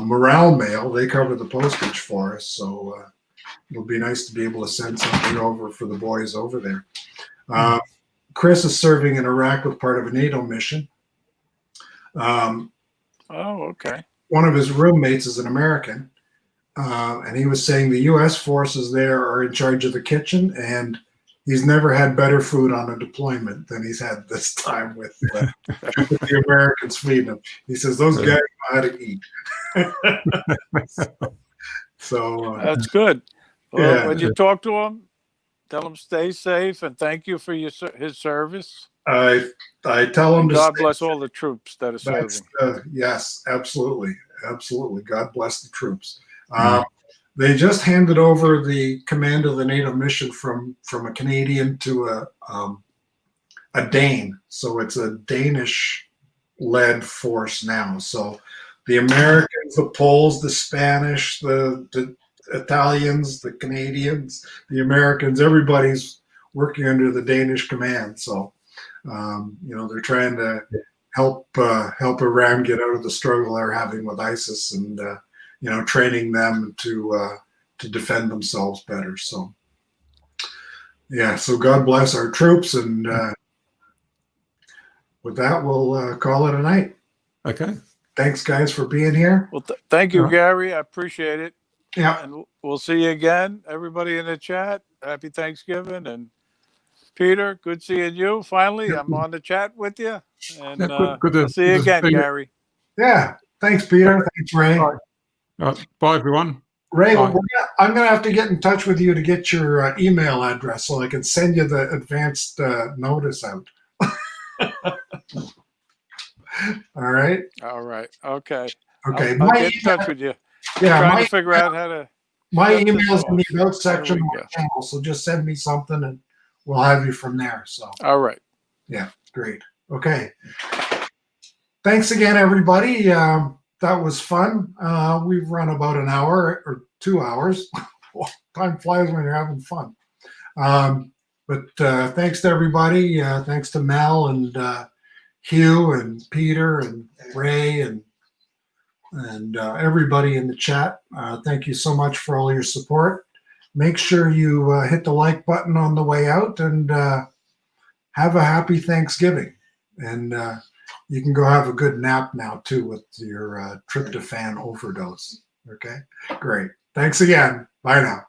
morale mail. They cover the postage for us, so it'll be nice to be able to send something over for the boys over there. Chris is serving in Iraq with part of a NATO mission. Oh, okay. One of his roommates is an American, and he was saying the U.S. forces there are in charge of the kitchen, and he's never had better food on a deployment than he's had this time with the Americans feeding him. He says those guys know how to eat. So That's good. Well, yeah. when you talk to him, tell him stay safe and thank you for his service. I tell him to God bless all the troops that are serving. Yes, absolutely. God bless the troops. They just handed over the command of the NATO mission from a Canadian to a Dane. So it's a Danish-led force now. So the Americans, the Poles, the Spanish, the Italians, the Canadians, the Americans, everybody's working under the Danish command. So, they're trying to help Iran get out of the struggle they're having with ISIS and, training them to defend themselves better. So, yeah, so God bless our troops. And with that, we'll call it a night. Okay. Thanks, guys, for being here. Well, thank you, Gary. I appreciate it. Yeah. And we'll see you again. Everybody in the chat, happy Thanksgiving. And Peter, good seeing you. Finally, I'm on the chat with you. And good to I'll see you again, see you. Gary. Yeah. Thanks, Peter. Thanks, Ray. Bye, everyone. Ray, Bye. I'm going to have to get in touch with you to get your email address so I can send you the advanced notice out. All right. All right. Okay. Okay. I'll get in touch with you. Yeah. Trying to figure out how to. My shut this email's in the off. about section There of we my go. channel, so just send me something and we'll have you from there. So, All right. yeah, great. Okay. Thanks again, everybody. That was fun. We've run about an hour or 2 hours. Time flies when you're having fun. But thanks to everybody. Thanks to Mel and Hugh and Peter and Ray and everybody in the chat. Thank you so much for all your support. Make sure you hit the like button on the way out and have a happy Thanksgiving. And you can go have a good nap now too with your tryptophan overdose. Okay, great. Thanks again. Bye now.